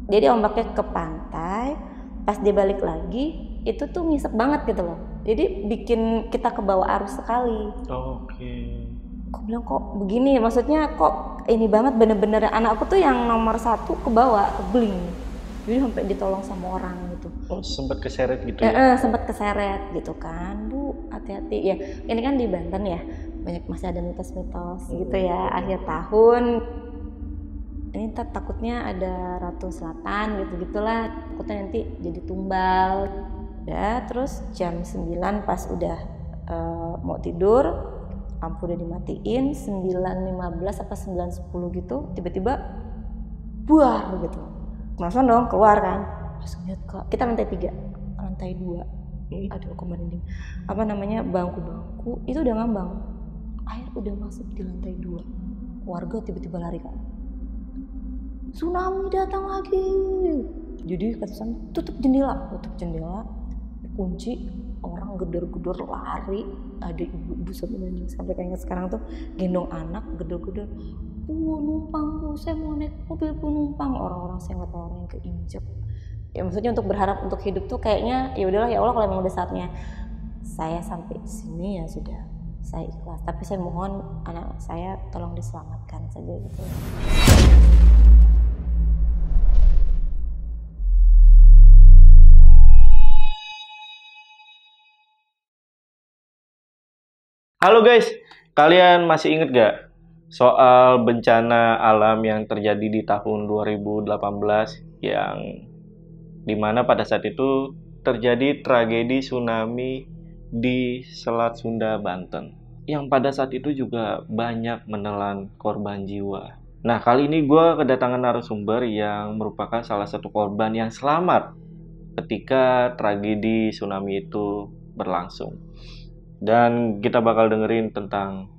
Jadi ombaknya ke pantai, pas dia balik lagi itu tuh ngisep banget gitu loh. Jadi bikin kita ke bawah arus sekali. Oke. Aku bilang kok begini, maksudnya kok ini banget, bener-bener anakku tuh yang nomor 1 ke bawah, kebling. Jadi sampai ditolong sama orang gitu. Oh, sempat keseret gitu ya? Sempat keseret gitu kan, Bu, hati-hati ya. Ini kan di Banten ya, banyak masih ada mitos-mitos gitu ya. Akhir tahun ini takutnya ada Ratu Selatan gitu-gitulah, takutnya nanti jadi tumbal. Udah, terus jam 9 pas udah mau tidur, lampu udah dimatiin, 9.15 apa 9.10 gitu, tiba-tiba buar gitu. Langsung dong keluar kan, langsung lihat kok, kita lantai 3, lantai 2. Aduh aku merinding. Apa namanya, bangku-bangku itu udah ngambang, air udah masuk di lantai 2. Warga tiba-tiba lari kan, tsunami datang lagi. Jadi kata sana tutup jendela, kunci, orang gedor-gedor lari. Ada ibu-ibu sampai kayaknya sekarang tuh gendong anak gedor-gedor, numpang Bu, saya mau naik mobil penumpang. Orang-orang saya nggak tahu orang yang keinjek. Ya maksudnya untuk berharap untuk hidup tuh kayaknya ya udahlah, ya Allah kalau memang udah saatnya saya sampai sini ya sudah, saya ikhlas. Tapi saya mohon anak saya tolong diselamatkan saja gitu. Halo guys, kalian masih inget gak soal bencana alam yang terjadi di tahun 2018 yang dimana pada saat itu terjadi tragedi tsunami di Selat Sunda, Banten, yang pada saat itu juga banyak menelan korban jiwa. Nah, kali ini gue kedatangan narasumber yang merupakan salah satu korban yang selamat ketika tragedi tsunami itu berlangsung. Dan kita bakal dengerin tentang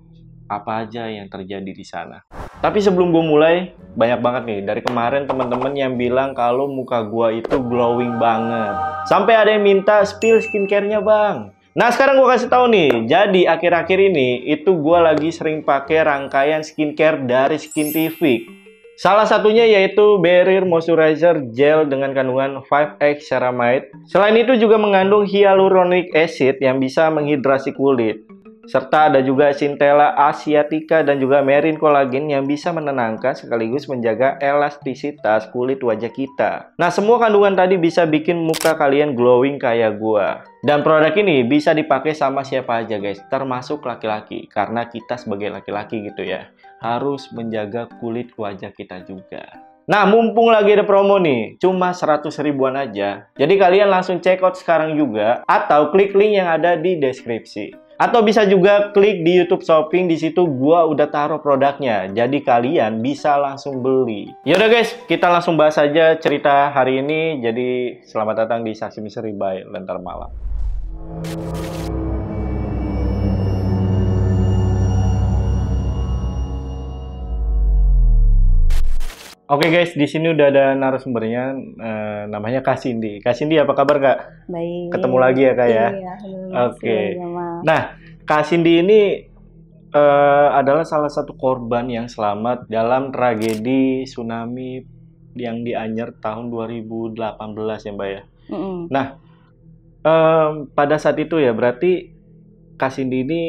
apa aja yang terjadi di sana. Tapi sebelum gue mulai, banyak banget nih dari kemarin teman-teman yang bilang kalau muka gue itu glowing banget. Sampai ada yang minta spill skincare-nya bang. Nah sekarang gue kasih tahu nih, jadi akhir-akhir ini itu gue lagi sering pakai rangkaian skincare dari Skintific. Salah satunya yaitu Barrier Moisturizer Gel dengan kandungan 5X Ceramide. Selain itu juga mengandung hyaluronic acid yang bisa menghidrasi kulit. Serta ada juga Centella Asiatica dan juga Marine Collagen yang bisa menenangkan sekaligus menjaga elastisitas kulit wajah kita. Nah, semua kandungan tadi bisa bikin muka kalian glowing kayak gua. Dan produk ini bisa dipakai sama siapa aja guys, termasuk laki-laki. Karena kita sebagai laki-laki gitu ya, harus menjaga kulit wajah kita juga. Nah, mumpung lagi ada promo nih, cuma 100 ribuan aja. Jadi kalian langsung check out sekarang juga atau klik link yang ada di deskripsi. Atau bisa juga klik di YouTube Shopping, di situ gua udah taruh produknya. Jadi kalian bisa langsung beli. Yaudah guys, kita langsung bahas aja cerita hari ini. Jadi selamat datang di Saksi Misteri by Lentera Malam. Oke guys, di sini udah ada narasumbernya, namanya Kak Cindy. Kak Cindy, apa kabar Kak? Baik. Ketemu lagi ya Kak ya? Iya, Oke. Nah, Kak Cindy ini adalah salah satu korban yang selamat dalam tragedi tsunami yang di Anyer tahun 2018 ya Mbak ya? Nah, pada saat itu ya berarti Kak Cindy ini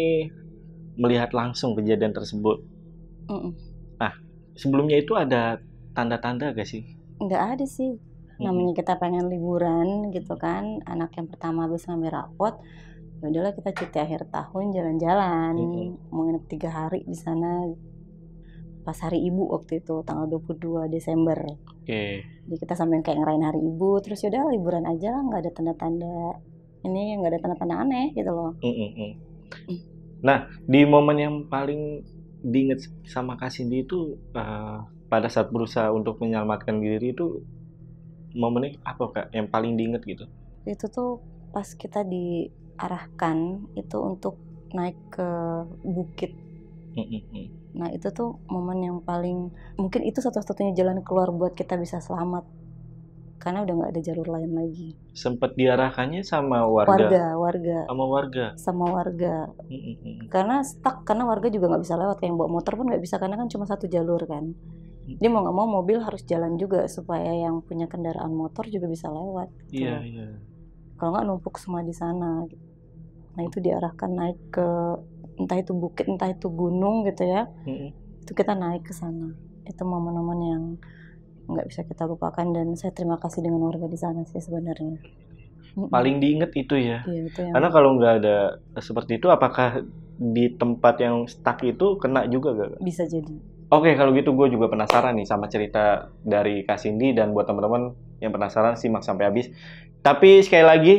melihat langsung kejadian tersebut. Nah, sebelumnya itu ada tanda-tanda gak sih? Nggak ada sih. Namanya kita pengen liburan gitu kan. Anak yang pertama habis ngambil rapot. Ya udahlah kita cuti akhir tahun jalan-jalan. Mau nginep 3 hari di sana. Pas hari ibu waktu itu tanggal 22 Desember. Jadi kita sambil kayak ngerayain hari ibu. Terus yaudah liburan aja lah. Nggak ada tanda-tanda ini, nggak ada tanda-tanda aneh gitu loh. Nah, di momen yang paling diinget sama Kak Cindy itu pada saat berusaha untuk menyelamatkan diri itu momennya apa Kak yang paling diinget gitu? Itu tuh pas kita diarahkan itu untuk naik ke bukit. Nah itu tuh momen yang paling, mungkin itu satu-satunya jalan keluar buat kita bisa selamat. Karena udah nggak ada jalur lain lagi. Sempat diarahkannya sama warga? Sama warga. Karena stuck, karena warga juga nggak bisa lewat. Kayak yang bawa motor pun nggak bisa, karena kan cuma satu jalur kan. Jadi mau nggak mau mobil harus jalan juga supaya yang punya kendaraan motor juga bisa lewat. Gitu. Iya, iya. Kalau nggak numpuk semua di sana. Gitu. Nah itu diarahkan naik ke entah itu bukit, entah itu gunung gitu ya. Itu kita naik ke sana. Itu momen-momen yang nggak bisa kita lupakan dan saya terima kasih dengan warga di sana sih sebenarnya. Paling diinget itu ya. Iya, itu yang... Karena kalau nggak ada seperti itu, apakah di tempat yang stuck itu kena juga gak? Bisa jadi. Oke, kalau gitu gue juga penasaran nih sama cerita dari Kak Cindy, dan buat teman-teman yang penasaran simak sampai habis. Tapi sekali lagi,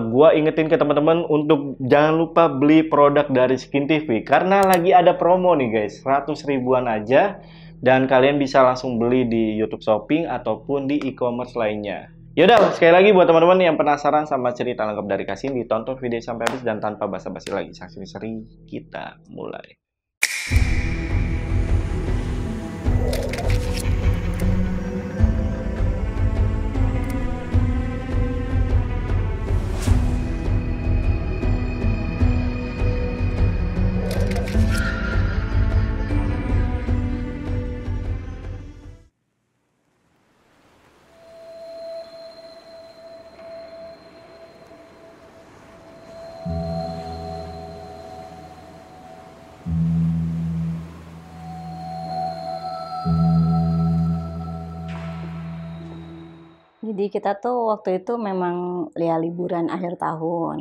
gue ingetin ke teman-teman untuk jangan lupa beli produk dari Skin TV karena lagi ada promo nih guys, 100 ribuan aja, dan kalian bisa langsung beli di YouTube Shopping ataupun di e-commerce lainnya. Yaudah, sekali lagi buat teman-teman yang penasaran sama cerita lengkap dari Kak Cindy, tonton video sampai habis dan tanpa basa-basi lagi, saksi-saksi kita mulai. Jadi kita tuh waktu itu memang liburan akhir tahun.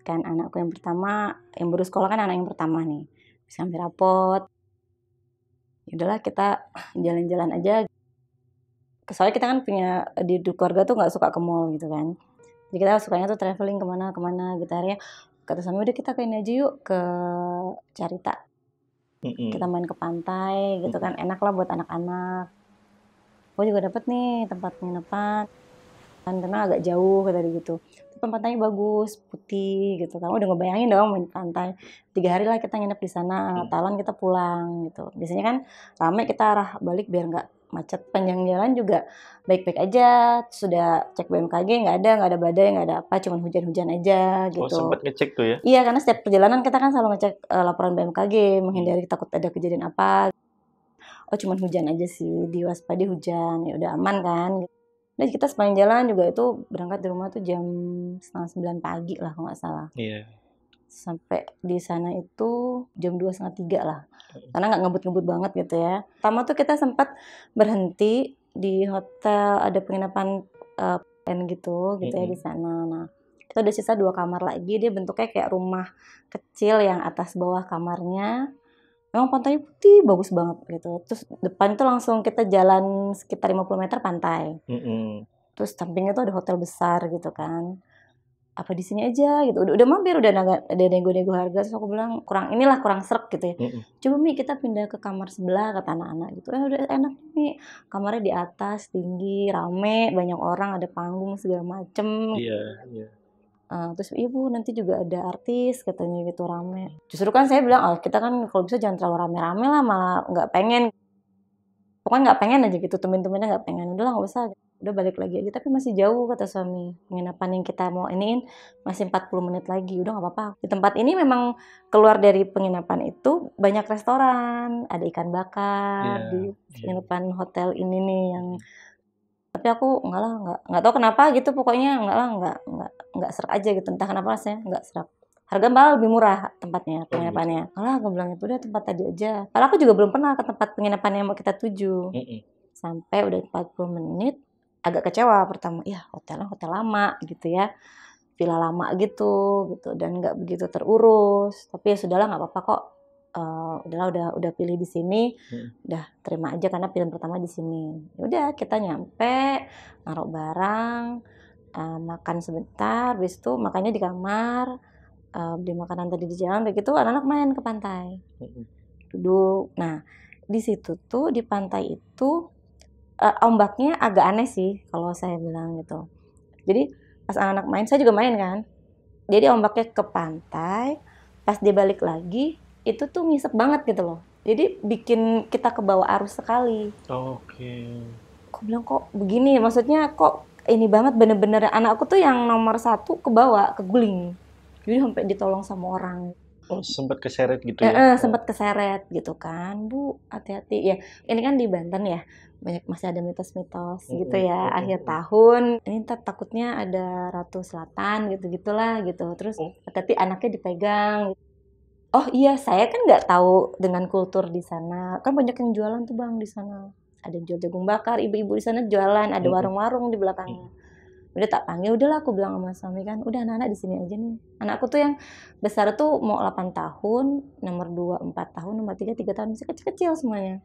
Kan anakku yang pertama, yang baru sekolah kan anak yang pertama nih. Bisa ambil rapot. Yaudahlah kita jalan-jalan aja. Soalnya kita kan punya, di keluarga tuh nggak suka ke mall gitu kan. Jadi kita sukanya tuh traveling kemana-kemana gitu. Akhirnya kata suami udah kita ke ini aja yuk, ke Carita. Kita main ke pantai gitu kan, enak lah buat anak-anak. Gue juga dapet nih tempat penginapan karena agak jauh tadi gitu. Pantainya bagus, putih gitu kan. Udah ngebayangin dong main pantai. 3 hari lah kita nginep di sana, Natalan kita pulang gitu. Biasanya kan rame, kita arah balik biar nggak macet. Panjang jalan juga baik-baik aja. Sudah cek BMKG nggak ada badai, nggak ada apa, cuma hujan-hujan aja gitu. Oh, sempat ngecek tuh ya? Iya, karena setiap perjalanan kita kan selalu ngecek laporan BMKG, menghindari takut ada kejadian apa. Oh cuma hujan aja sih, diwaspadi hujan, ya udah aman kan. Nah kita sepanjang jalan juga itu berangkat di rumah tuh jam 8:30 pagi lah kalau nggak salah. Iya. Sampai di sana itu jam 2:30 lah, karena nggak ngebut-ngebut banget gitu ya. Pertama tuh kita sempat berhenti di hotel, ada penginapan gitu ya di sana. Nah kita udah sisa 2 kamar lagi, dia bentuknya kayak rumah kecil yang atas bawah kamarnya. Memang pantainya putih, bagus banget gitu. Terus depan itu langsung kita jalan sekitar 50 meter pantai. Terus sampingnya tuh ada hotel besar gitu kan. Apa di sini aja gitu. Udah mampir, udah ada nego-nego harga. Terus aku bilang kurang serak gitu ya. Coba Mi kita pindah ke kamar sebelah kata anak-anak gitu. Udah enak nih. Kamarnya di atas, tinggi, rame, banyak orang, ada panggung segala macem. Iya, iya. Terus ibu nanti juga ada artis katanya gitu rame. Justru kan saya bilang, kita kan kalau bisa jangan terlalu rame-rame lah, malah nggak pengen. Pokoknya nggak pengen aja gitu, temen-temennya nggak pengen. Udah lah nggak usah, udah balik lagi aja. Tapi masih jauh kata suami. Penginapan yang kita mau iniin masih 40 menit lagi. Udah nggak apa-apa. Di tempat ini memang keluar dari penginapan itu banyak restoran, ada ikan bakar di penginapan hotel ini nih yang. Tapi aku nggak tahu kenapa gitu, pokoknya nggak serak aja gitu, entah kenapa rasanya nggak serak. Harga malah lebih murah tempatnya, penginapannya. Aku bilang itu udah tempat tadi aja. Padahal aku juga belum pernah ke tempat penginapan yang mau kita tuju. Sampai udah 40 menit, agak kecewa pertama. Ya hotelnya hotel lama gitu ya, villa lama gitu dan nggak begitu terurus. Tapi ya sudahlah nggak apa-apa kok. Udahlah udah pilih di sini, udah terima aja karena pilihan pertama di sini. Ya udah kita nyampe, naruh barang, makan sebentar, habis itu makannya di kamar, beli makanan tadi di jalan, begitu anak-anak main ke pantai, duduk. Nah di situ tuh di pantai itu ombaknya agak aneh sih kalau saya bilang gitu. Jadi pas anak-anak main, saya juga main kan. Jadi ombaknya ke pantai, pas dia balik lagi itu tuh ngisep banget gitu loh. Jadi bikin kita ke bawah arus sekali. Aku bilang kok begini, maksudnya kok ini banget, bener-bener anakku tuh yang nomor 1 ke bawah, keguling. Jadi sampai ditolong sama orang. Oh, sempat keseret gitu ya? Sempat keseret gitu kan, Bu, hati-hati ya. Ini kan di Banten ya, masih ada mitos-mitos gitu ya. Akhir tahun, ini takutnya ada Ratu Selatan gitu-gitulah gitu. Terus hati-hati anaknya dipegang. Oh iya, saya kan nggak tahu dengan kultur di sana. Kan banyak yang jualan tuh Bang di sana. Ada yang jual jagung bakar, ibu-ibu di sana jualan, ada warung-warung di belakangnya. Udah tak panggil, udahlah aku bilang sama suami kan, udah anak-anak di sini aja nih. Anakku tuh yang besar tuh mau 8 tahun, nomor 2 4 tahun, nomor 3 3 tahun, masih kecil-kecil semuanya.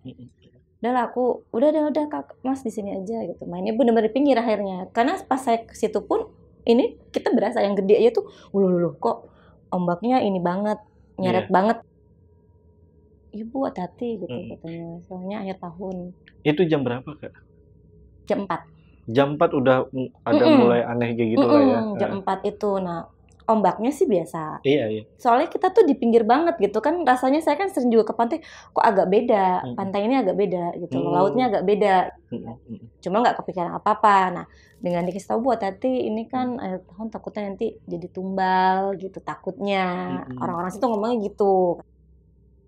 Udahlah aku, udah Kak, Mas di sini aja gitu. Mainnya bener-bener pinggir akhirnya. Karena pas saya ke situ pun ini kita berasa yang gede aja tuh, loh kok ombaknya ini banget, nyeret banget. Ibu hati-hati gitu katanya. Soalnya akhir tahun. Itu jam berapa, Kak? Jam 4. Jam 4 udah ada mulai aneh kayak gitu lah ya. Jam 4 itu. Nah, ombaknya sih biasa. Iya. Soalnya kita tuh di pinggir banget gitu kan. Rasanya saya kan sering juga ke pantai, kok agak beda. Pantai ini agak beda gitu. Lautnya agak beda. Cuma nggak kepikiran apa-apa. Nah, dengan dikasih tahu, Bu, hati-hati, ini kan akhir tahun takutnya nanti jadi tumbal gitu. Takutnya. Orang-orang situ ngomongnya gitu.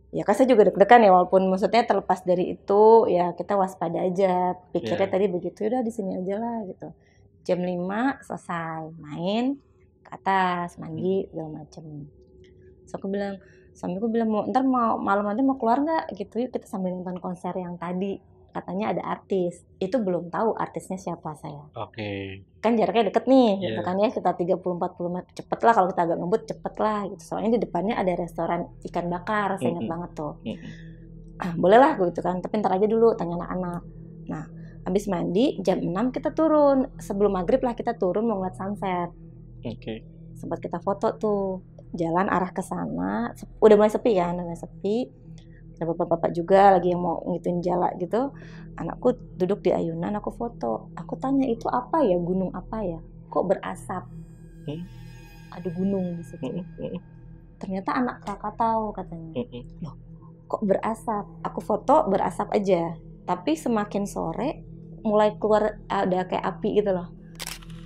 Ya kan saya juga deg-degan ya, walaupun maksudnya terlepas dari itu ya kita waspada aja, pikirnya tadi begitu, udah di sini aja lah gitu. Jam 5 selesai main ke atas, mandi segala macem. So suamiku bilang ntar mau malam nanti mau keluar nggak gitu, yuk kita sambil nonton konser yang tadi, katanya ada artis. Itu belum tahu artisnya siapa saya. Kan jaraknya deket nih gitu kan ya, kita 30-40 menit, cepet lah kalau kita agak ngebut, cepet lah gitu. Soalnya di depannya ada restoran ikan bakar, saya ingat banget tuh. Boleh lah gitu kan, tapi ntar aja dulu tanya anak-anak. Nah, habis mandi jam 6 kita turun, sebelum maghrib lah kita turun mau ngeliat sunset. Sempat kita foto tuh, jalan arah ke sana, udah mulai sepi kan, ada bapak-bapak juga lagi yang mau ngituin jala gitu. Anakku duduk di ayunan, aku foto. Aku tanya, itu apa ya, gunung apa ya? Kok berasap? Ada gunung di situ. Ternyata anak Krakatau katanya. Loh, kok berasap? Aku foto berasap aja. Tapi semakin sore mulai keluar ada kayak api gitu loh.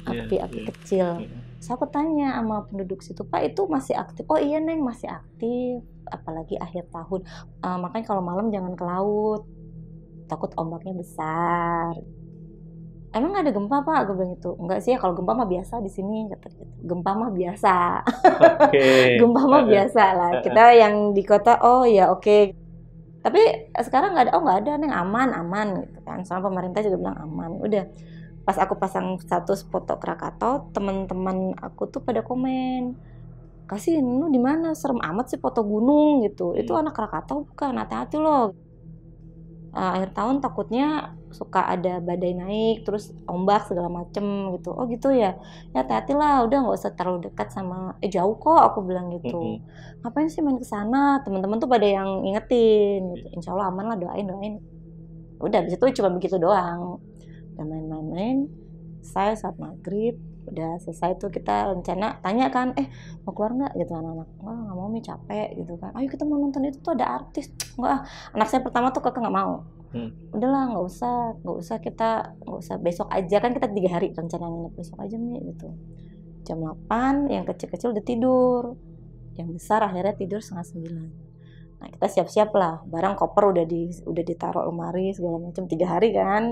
Api kecil. So aku tanya sama penduduk situ, Pak itu masih aktif? Oh iya Neng, masih aktif. Apalagi akhir tahun. Makanya kalau malam jangan ke laut. Takut ombaknya besar. Emang ada gempa Pak? Gue bilang itu. Enggak sih ya, kalau gempa mah biasa di sini. Gempa mah biasa. Gempa mah biasa lah. Kita yang di kota, oh ya oke. Tapi sekarang nggak ada, oh nggak ada Neng, aman gitu kan. Soalnya pemerintah juga bilang aman. Udah. Pas aku pasang status foto Krakatau, teman-teman aku tuh pada komen, kasih lu di mana, serem amat sih foto gunung gitu. Itu anak Krakatau bukan, hati-hati loh. Akhir tahun takutnya suka ada badai naik, terus ombak segala macem gitu. Oh gitu ya, ya hati-hati lah, udah nggak usah terlalu dekat sama, jauh kok aku bilang gitu. Ngapain sih main ke sana? Teman-teman tuh pada yang ingetin gitu. Insya Allah aman lah, doain. Udah, habis itu cuma begitu doang. Udah main-main, saya saat maghrib udah selesai tuh kita rencana tanya kan, mau keluar nggak gitu anak-anak. Nggak mau, capek gitu kan. Ayo kita mau nonton itu tuh ada artis. Nggak, anak saya pertama tuh kakak nggak mau. Udahlah nggak usah kita nggak usah, besok aja kan kita 3 hari rencana nginep, besok aja nih gitu. Jam 8 yang kecil-kecil udah tidur, yang besar akhirnya tidur 8:30. Nah kita siap-siap lah, barang koper udah ditaruh lemari segala macam 3 hari kan.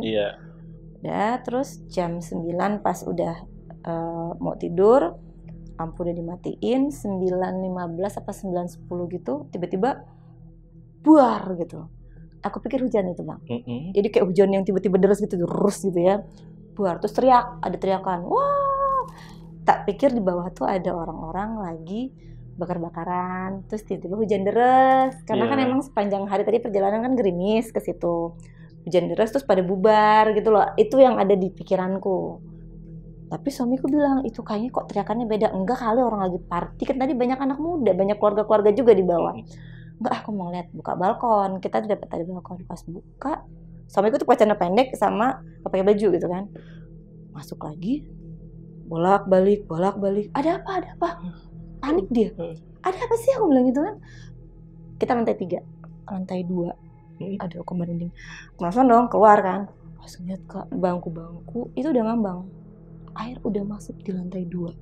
Udah, terus jam 9 pas udah mau tidur, lampu udah dimatiin, 9:15 apa 9:10 gitu, tiba-tiba buar gitu. Aku pikir hujan itu Bang. Jadi kayak hujan yang tiba-tiba deras gitu, terus gitu ya. Buar, terus ada teriakan, wah. Tak pikir di bawah tuh ada orang-orang lagi bakar-bakaran, terus tiba-tiba hujan deras. Karena kan emang sepanjang hari tadi perjalanan kan gerimis ke situ. Hujan deras terus pada bubar gitu loh. Itu yang ada di pikiranku. Tapi suamiku bilang, itu kayaknya kok teriakannya beda. Enggak kali orang lagi party, kan tadi banyak anak muda, banyak keluarga-keluarga juga di bawah. Enggak, aku mau lihat, buka balkon. Kita dapat tadi balkon, pas buka, suamiku tuh pakai celana pendek sama pakai baju gitu kan. Masuk lagi, bolak-balik. Ada apa? Panik dia. Ada apa sih, aku bilang gitu kan. Kita lantai 3, lantai 2. Aduh, aku merinding. Langsung dong keluar kan. Langsung lihat ke bangku-bangku itu udah ngambang. Air udah masuk di lantai 2.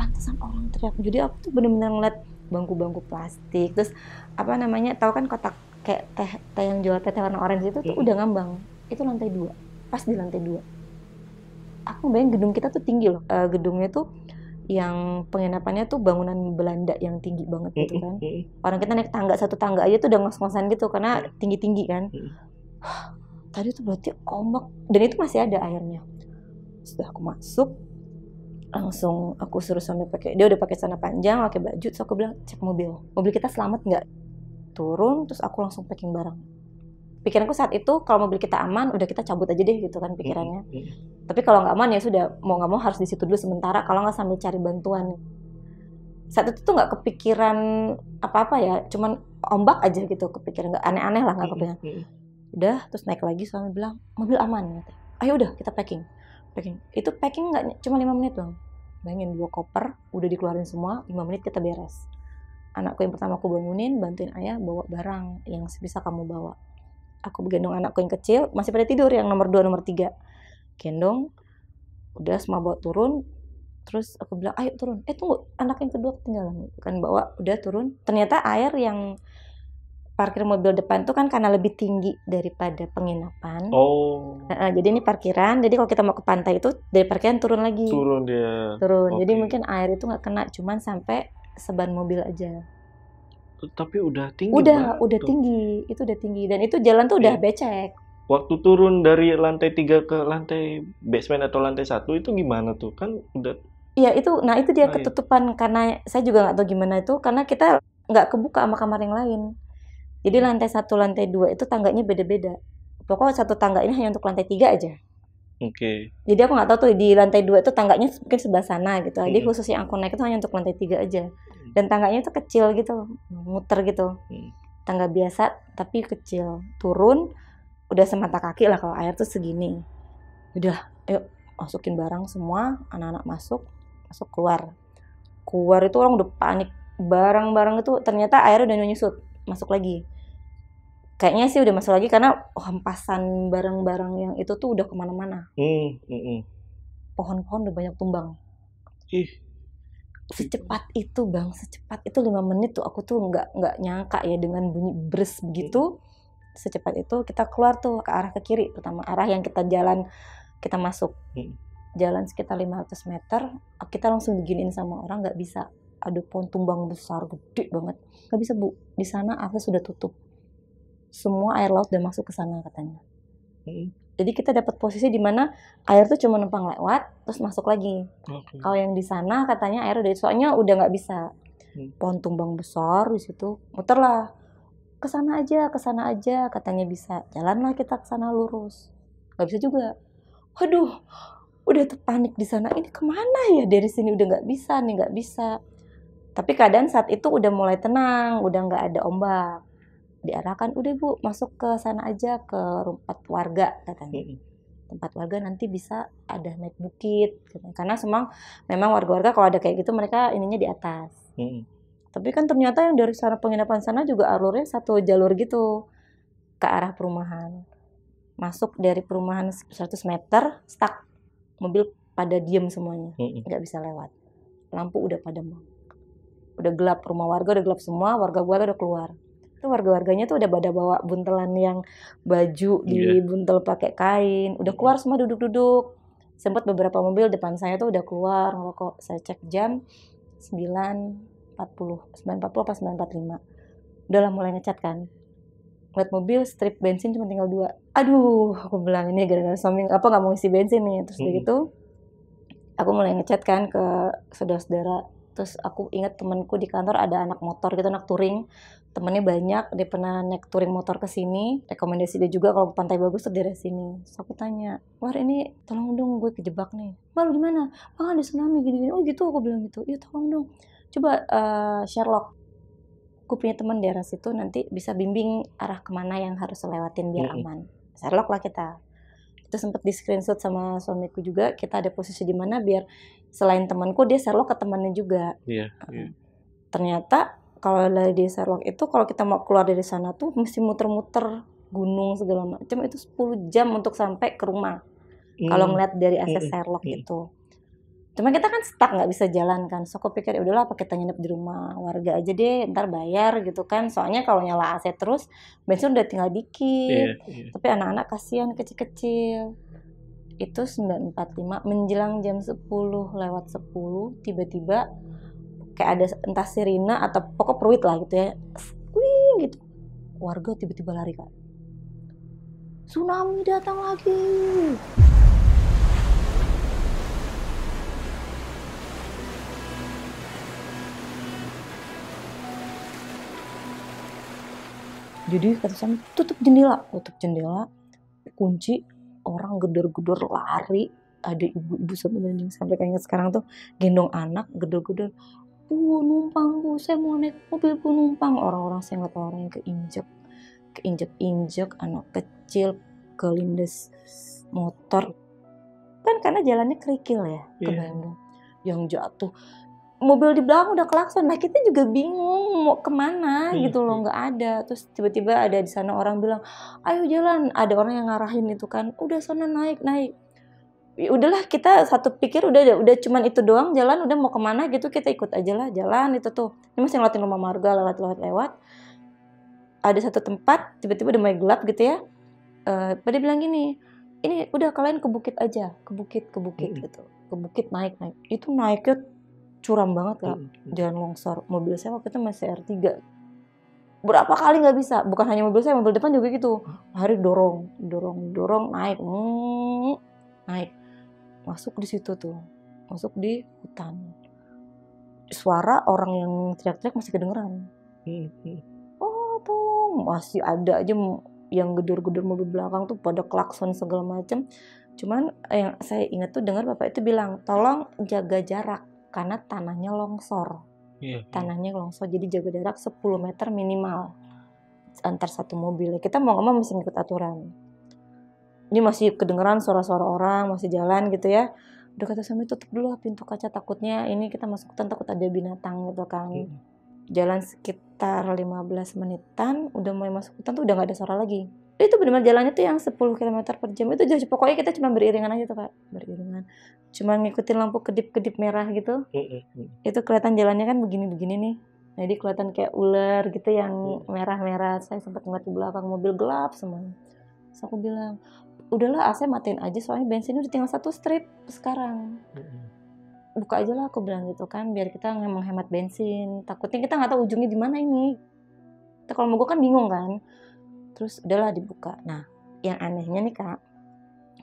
pantesan orang teriak. Jadi aku tuh bener-bener ngeliat bangku-bangku plastik, terus apa namanya, tahu kan kotak kayak teh yang jual teh warna orange itu tuh udah ngambang. Itu lantai 2, pas di lantai 2. Aku bayangin gedung kita tuh tinggi loh. Gedungnya tuh yang penginapannya tuh bangunan Belanda yang tinggi banget gitu kan. Orang kita naik tangga, satu tangga aja tuh udah ngos-ngosan gitu karena tinggi-tinggi kan. Tadi tuh berarti ombak, dan itu masih ada airnya. Sudah aku masuk, langsung aku suruh suami dia udah pakai celana panjang, pakai baju, terus aku bilang cek mobil kita selamat nggak. Turun, terus aku langsung packing barang. Pikiranku saat itu kalau mobil kita aman, udah kita cabut aja deh gitu kan pikirannya. Tapi kalau nggak aman ya sudah, mau nggak mau harus di situ dulu sementara, kalau nggak sambil cari bantuan. Saat itu tuh nggak kepikiran apa-apa ya, cuman ombak aja gitu kepikiran, nggak aneh-aneh lah, nggak kepikiran. Udah, terus naik lagi, suami bilang mobil aman. Ayo udah kita packing. Itu packing nggak cuma 5 menit dong. Bayangin 2 koper udah dikeluarin semua, 5 menit kita beres. Anakku yang pertama aku bangunin, bantuin ayah bawa barang yang bisa kamu bawa. Aku gendong anakku yang kecil, masih pada tidur, yang nomor 2, nomor 3. Gendong, udah semua bawa turun. Terus aku bilang, ayo turun. Tunggu, anak yang kedua ketinggalan. Kan bawa, udah turun. Ternyata air yang parkir mobil depan tuh kan karena lebih tinggi daripada penginapan. Jadi ini parkiran, jadi kalau kita mau ke pantai itu dari parkiran turun lagi. Turun dia. Jadi mungkin air itu nggak kena, cuman sampai seban mobil aja. Tapi udah tinggi. Udah tinggi, itu udah tinggi, dan itu jalan tuh udah becek. Waktu turun dari lantai 3 ke lantai basement atau lantai 1 itu gimana tuh? Kan udah. Iya itu, nah itu dia ketutupan, karena saya juga nggak tahu gimana itu, karena kita nggak kebuka sama kamar yang lain. Jadi lantai 1, lantai 2 itu tangganya beda-beda. Pokoknya satu tangga ini hanya untuk lantai 3 aja. Jadi aku nggak tahu tuh di lantai 2 itu tangganya mungkin sebelah sana gitu. Jadi khusus yang aku naik itu hanya untuk lantai 3 aja. Dan tangganya itu kecil gitu, muter gitu. Tangga biasa tapi kecil. Turun udah semata kaki lah kalau air tuh segini. Udah, ayo masukin barang semua, anak-anak masuk keluar. Keluar itu orang udah panik. Barang-barang itu ternyata air udah nyusut, masuk lagi. Kayaknya sih udah masuk lagi karena hempasan barang-barang yang itu tuh udah kemana-mana. Pohon-pohon udah banyak tumbang. Secepat itu bang, secepat itu 5 menit tuh aku tuh nggak nyangka ya dengan bunyi bres begitu. Secepat itu kita keluar tuh ke arah ke kiri, pertama arah yang kita jalan, kita masuk. Jalan sekitar 500 meter, kita langsung diginiin sama orang, nggak bisa. Ada pohon tumbang besar, gede banget. Nggak bisa bu, di sana akses sudah tutup. Semua air laut udah masuk ke sana katanya. Jadi kita dapat posisi di mana air tuh cuma numpang lewat, terus masuk lagi. Kalau yang di sana katanya air udah, soalnya udah nggak bisa. Pohon tumbang besar di situ, muterlah. Ke sana aja katanya bisa. Jalanlah kita ke sana lurus. Nggak bisa juga. Waduh, udah terpanik di sana. Ini kemana ya? Dari sini udah nggak bisa. Tapi keadaan saat itu udah mulai tenang, udah nggak ada ombak. Diarahkan, udah bu masuk ke sana aja, ke tempat warga katanya. Tempat warga nanti bisa ada naik bukit katanya. Karena memang warga-warga kalau ada kayak gitu mereka ininya di atas. Tapi kan ternyata yang dari sana penginapan sana juga alurnya satu jalur gitu ke arah perumahan. Masuk dari perumahan 100 meter, stuck. Mobil pada diem semuanya, nggak bisa lewat. Lampu udah padam, udah gelap, rumah warga udah gelap semua, warga udah keluar. Itu warga-warganya tuh udah pada bawa buntelan yang baju dibuntel pakai kain, udah keluar semua duduk-duduk. Sempat beberapa mobil depan saya tuh udah keluar ngerokok. Saya cek jam 9.40 apa 9.45. Udah lah mulai ngecat kan. Lihat mobil strip bensin cuma tinggal 2. Aduh, aku bilang ini gara-gara suami nggak mau isi bensin nih. Terus begitu aku mulai ngecat kan ke saudara-saudara. Terus aku ingat temanku di kantor ada anak motor gitu, anak touring. Temennya banyak, dia pernah naik touring motor ke sini. Rekomendasi dia juga kalau pantai bagus tuh daerah sini. Terus aku tanya, "War, ini tolong dong gue kejebak nih." "Malu di mana?" "Ah, ada tsunami gini-gini." "Oh gitu," aku bilang gitu. "Iya, tolong dong. Coba Sherlock. Aku punya teman daerah situ, nanti bisa bimbing arah kemana yang harus lewatin biar aman." Sherlock lah kita. Itu sempat di screenshot sama suamiku juga. Kita ada posisi di mana biar selain temanku dia Sherlock ke temannya juga. Ternyata kalau dari di Sherlock itu kalau kita mau keluar dari sana tuh mesti muter-muter gunung segala macam, itu 10 jam untuk sampai ke rumah. Kalau ngeliat dari akses Sherlock itu Cuma kita kan stuck nggak bisa jalan kan, so aku pikir udahlah apa kita nginep di rumah warga aja deh, ntar bayar gitu kan. Soalnya kalau nyala AC terus bensin udah tinggal dikit, tapi anak-anak kasihan kecil-kecil. Itu 9.45 menjelang jam 10:10 tiba-tiba kayak ada entah sirine atau pokok peruit lah gitu ya, wih gitu, warga tiba-tiba lari Kak, tsunami datang lagi. Jadi kata Sami tutup jendela, kunci, orang gedor-gedor lari, ada ibu-ibu sampai kayaknya sekarang tuh gendong anak gedor-gedor, numpang Bu, saya mau naik mobil penumpang. Orang-orang saya nggak tahu, orang yang keinjek, anak kecil kelindes motor kan karena jalannya kerikil ya ke Bandung, yang jatuh mobil di belakang udah klakson. Nah kita juga bingung mau kemana gitu loh, nggak ada. Terus tiba-tiba ada di sana orang bilang ayo jalan, ada orang yang ngarahin itu kan, udah sana naik. Ya udahlah, kita satu pikir udah cuman itu doang jalan, udah mau kemana gitu kita ikut aja lah jalan itu tuh. Ini masih ngeliatin rumah marga lewat. Ada satu tempat tiba-tiba udah mulai gelap gitu ya. Pada bilang gini, ini udah kalian ke bukit aja, ke bukit gitu, ke bukit naik. Itu naiknya curam banget Kak, jalan longsor. Mobil saya waktu itu masih R3. Berapa kali nggak bisa, bukan hanya mobil saya, mobil depan juga gitu. Hari dorong, naik. Masuk di situ tuh, masuk di hutan. Suara orang yang teriak-teriak masih kedengeran. Oh tolong, masih ada aja yang gedor-gedor mobil belakang tuh pada klakson segala macam. Cuman yang saya ingat tuh dengar bapak itu bilang tolong jaga jarak karena tanahnya longsor. Tanahnya longsor, jadi jaga jarak 10 meter minimal antar satu mobil. Kita mau nggak mau mesti ngikut aturan. Ini masih kedengeran suara-suara orang, masih jalan gitu ya. Udah kata Sami tutup dulu pintu kaca, takutnya ini kita masuk hutan takut ada binatang gitu kan. Jalan sekitar 15 menitan, udah mulai masuk hutan tuh udah gak ada suara lagi. Itu benar-benar jalannya tuh yang 10 km per jam itu jauh. Pokoknya kita cuma beriringan aja tuh Kak, beriringan. Cuma ngikutin lampu kedip-kedip merah gitu. Itu kelihatan jalannya kan begini-begini nih. Jadi kelihatan kayak ular gitu yang merah-merah. Saya sempat ngeliat di belakang mobil gelap semuanya. Terus aku bilang, udahlah AC matiin aja soalnya bensinnya udah tinggal 1 strip sekarang. Buka aja lah aku bilang gitu kan, biar kita menghemat bensin. Takutnya kita nggak tahu ujungnya di mana ini. Kita kalau mogok kan bingung kan. Terus udahlah dibuka. Nah, yang anehnya nih Kak,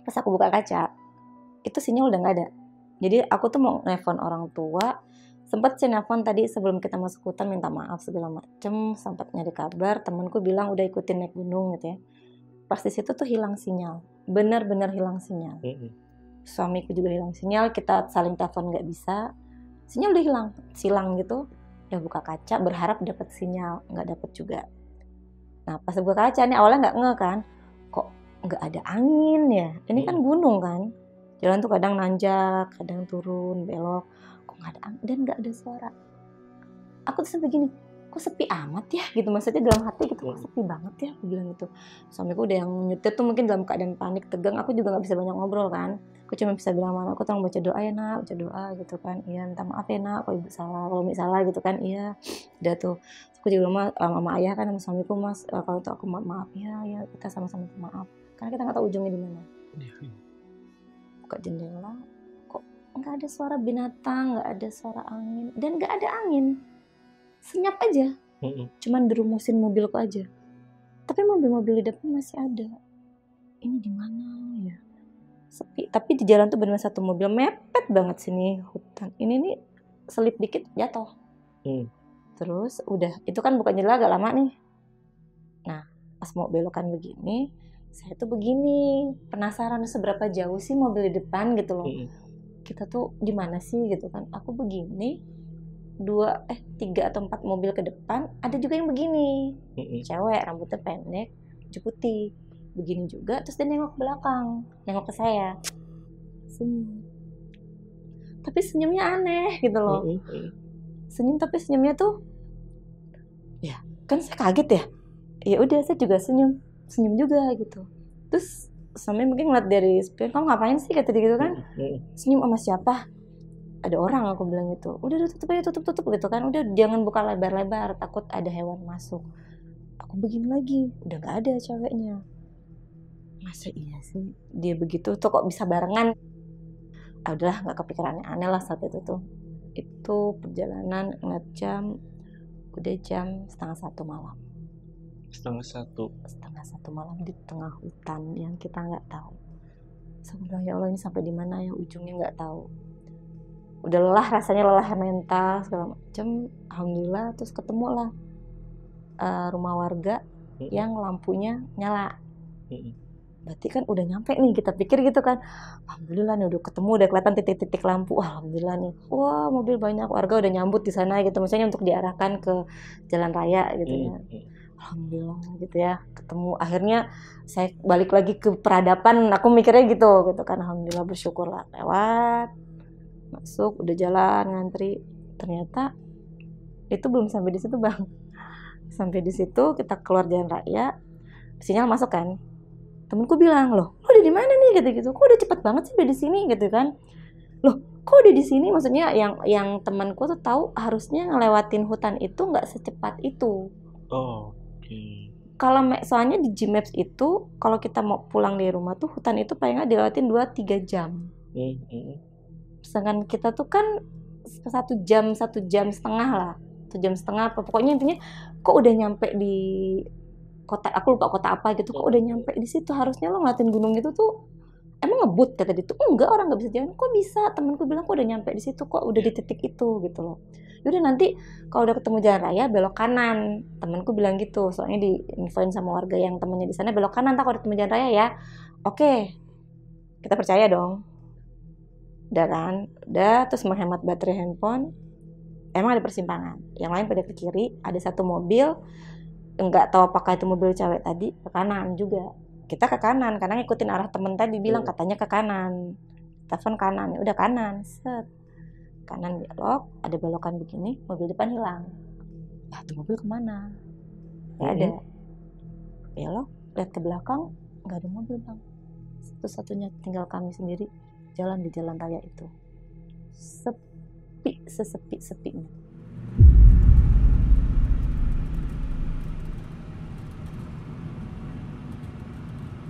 pas aku buka kaca, itu sinyal udah nggak ada. Jadi aku tuh mau nelfon orang tua, sempat sih nelfon tadi sebelum kita masuk hutan minta maaf segala macem, sempat nyari kabar, temanku bilang udah ikutin naik gunung gitu ya. Pas di situ tuh hilang sinyal, benar-benar hilang sinyal. Suamiku juga hilang sinyal, kita saling telepon nggak bisa, sinyal udah hilang gitu. Udah buka kaca berharap dapat sinyal, nggak dapat juga. Nah pas buka kaca nih awalnya nggak nge kan, kok nggak ada angin ya? Ini kan gunung kan, jalan tuh kadang nanjak, kadang turun, belok, kok nggak ada angin dan nggak ada suara. Aku tuh sampai gini, kok sepi amat ya gitu, maksudnya dalam hati gitu, kok sepi banget ya, aku bilang gitu. Suamiku udah yang nyetir tuh mungkin dalam keadaan panik, tegang, aku juga nggak bisa banyak ngobrol kan. Aku cuma bisa bilang sama aku tolong baca doa ya nak, baca doa gitu kan. Iya minta maaf ya nak, kalau ibu salah, kalau Umi salah gitu kan. Iya, udah tuh. Aku juga sama ayah kan sama suamiku mas, kalau tuh aku maaf ya kita sama-sama maaf. Karena kita nggak tahu ujungnya di mana. Buka jendela, kok nggak ada suara binatang, nggak ada suara angin, dan nggak ada angin. Senyap aja, cuman derumusin mobilku aja. Tapi mobil-mobil di depan masih ada. Ini di mana ya? Sepi. Tapi di jalan tuh benar satu mobil mepet banget sini hutan. Ini nih selip dikit jatuh. Terus udah itu kan buka jendela agak lama nih. Nah pas mau belokan begini, saya tuh begini penasaran seberapa jauh sih mobil di depan gitu loh. Kita tuh di mana sih gitu kan? Aku begini. 3 atau 4 mobil ke depan ada juga yang begini, cewek rambutnya pendek, baju putih, begini juga. Terus dia nengok ke belakang, nengok ke saya, senyum. Tapi senyumnya aneh gitu loh. Senyum tapi senyumnya tuh, ya kan saya kaget ya. Ya udah saya juga senyum juga gitu. Terus sampai mungkin ngeliat dari spion, kamu ngapain sih kata dia gitu kan? Senyum sama siapa? ada orang, aku bilang gitu. Udah tutup aja, tutup gitu kan. Udah jangan buka lebar-lebar, takut ada hewan masuk. Aku begini lagi, udah gak ada ceweknya. Masa iya sih dia begitu tuh kok bisa barengan? Udahlah, nggak kepikiran aneh lah saat itu tuh. Itu perjalanan ngeliat jam, udah jam 1:30 malam. 1:30 malam di tengah hutan yang kita nggak tahu. Sebenarnya ya Allah, ini sampai di mana ya ujungnya nggak tahu. Udah lelah, rasanya lelah mental segala macam. Alhamdulillah terus ketemu lah rumah warga yang lampunya nyala. Berarti kan udah nyampe nih, kita pikir gitu kan. Alhamdulillah nih udah ketemu, udah kelihatan titik-titik lampu. Alhamdulillah nih. Wah, mobil banyak, warga udah nyambut di sana gitu. Maksudnya untuk diarahkan ke jalan raya gitu ya. Alhamdulillah gitu ya, ketemu. Akhirnya saya balik lagi ke peradaban, aku mikirnya gitu kan. Alhamdulillah, bersyukur lah, lewat, masuk, udah jalan, ngantri. Ternyata itu belum sampai di situ Bang. Sampai di situ kita keluar jalan raya, sinyal masuk kan. Temenku bilang, loh, lo udah di mana nih gitu-gitu? Kok udah cepet banget sih udah di sini gitu kan? Loh, kok udah di sini? Maksudnya yang temanku tuh tahu harusnya ngelewatin hutan itu nggak secepat itu. Oh, oke. Kalau soalnya di Gmaps itu kalau kita mau pulang di rumah tuh hutan itu paling nggak dilewatin 2-3 jam. Sedangkan kita tuh kan 1 jam 1,5 jam lah, 1,5 jam. Pokoknya intinya kok udah nyampe di kota, aku lupa kota apa gitu, kok udah nyampe di situ, harusnya lo ngeliatin gunung itu tuh emang ngebut kata dia tuh. Enggak, orang nggak bisa jalan. Kok bisa? Temenku bilang kok udah nyampe di situ, kok udah di titik itu gitu loh. Yaudah nanti kalau udah ketemu jalan raya belok kanan, temenku bilang gitu. Soalnya diinfoin sama warga yang temennya di sana, belok kanan tak kalau ketemu jalan raya ya. Oke, kita percaya dong. Udah kan, udah terus menghemat baterai handphone. Emang ada persimpangan, yang lain pada ke kiri, ada satu mobil. Enggak tahu apakah itu mobil cewek tadi, ke kanan juga. Kita ke kanan karena ngikutin arah temen tadi bilang katanya ke kanan. Telepon kanan, ya udah kanan, set. Kanan belok, ada belokan begini, mobil depan hilang. Ah, tuh mobil kemana? Nggak ada. Belok, lihat ke belakang, nggak ada mobil Bang. Satu-satunya tinggal kami sendiri jalan di jalan raya itu. Sepi, sesepi-sepinya.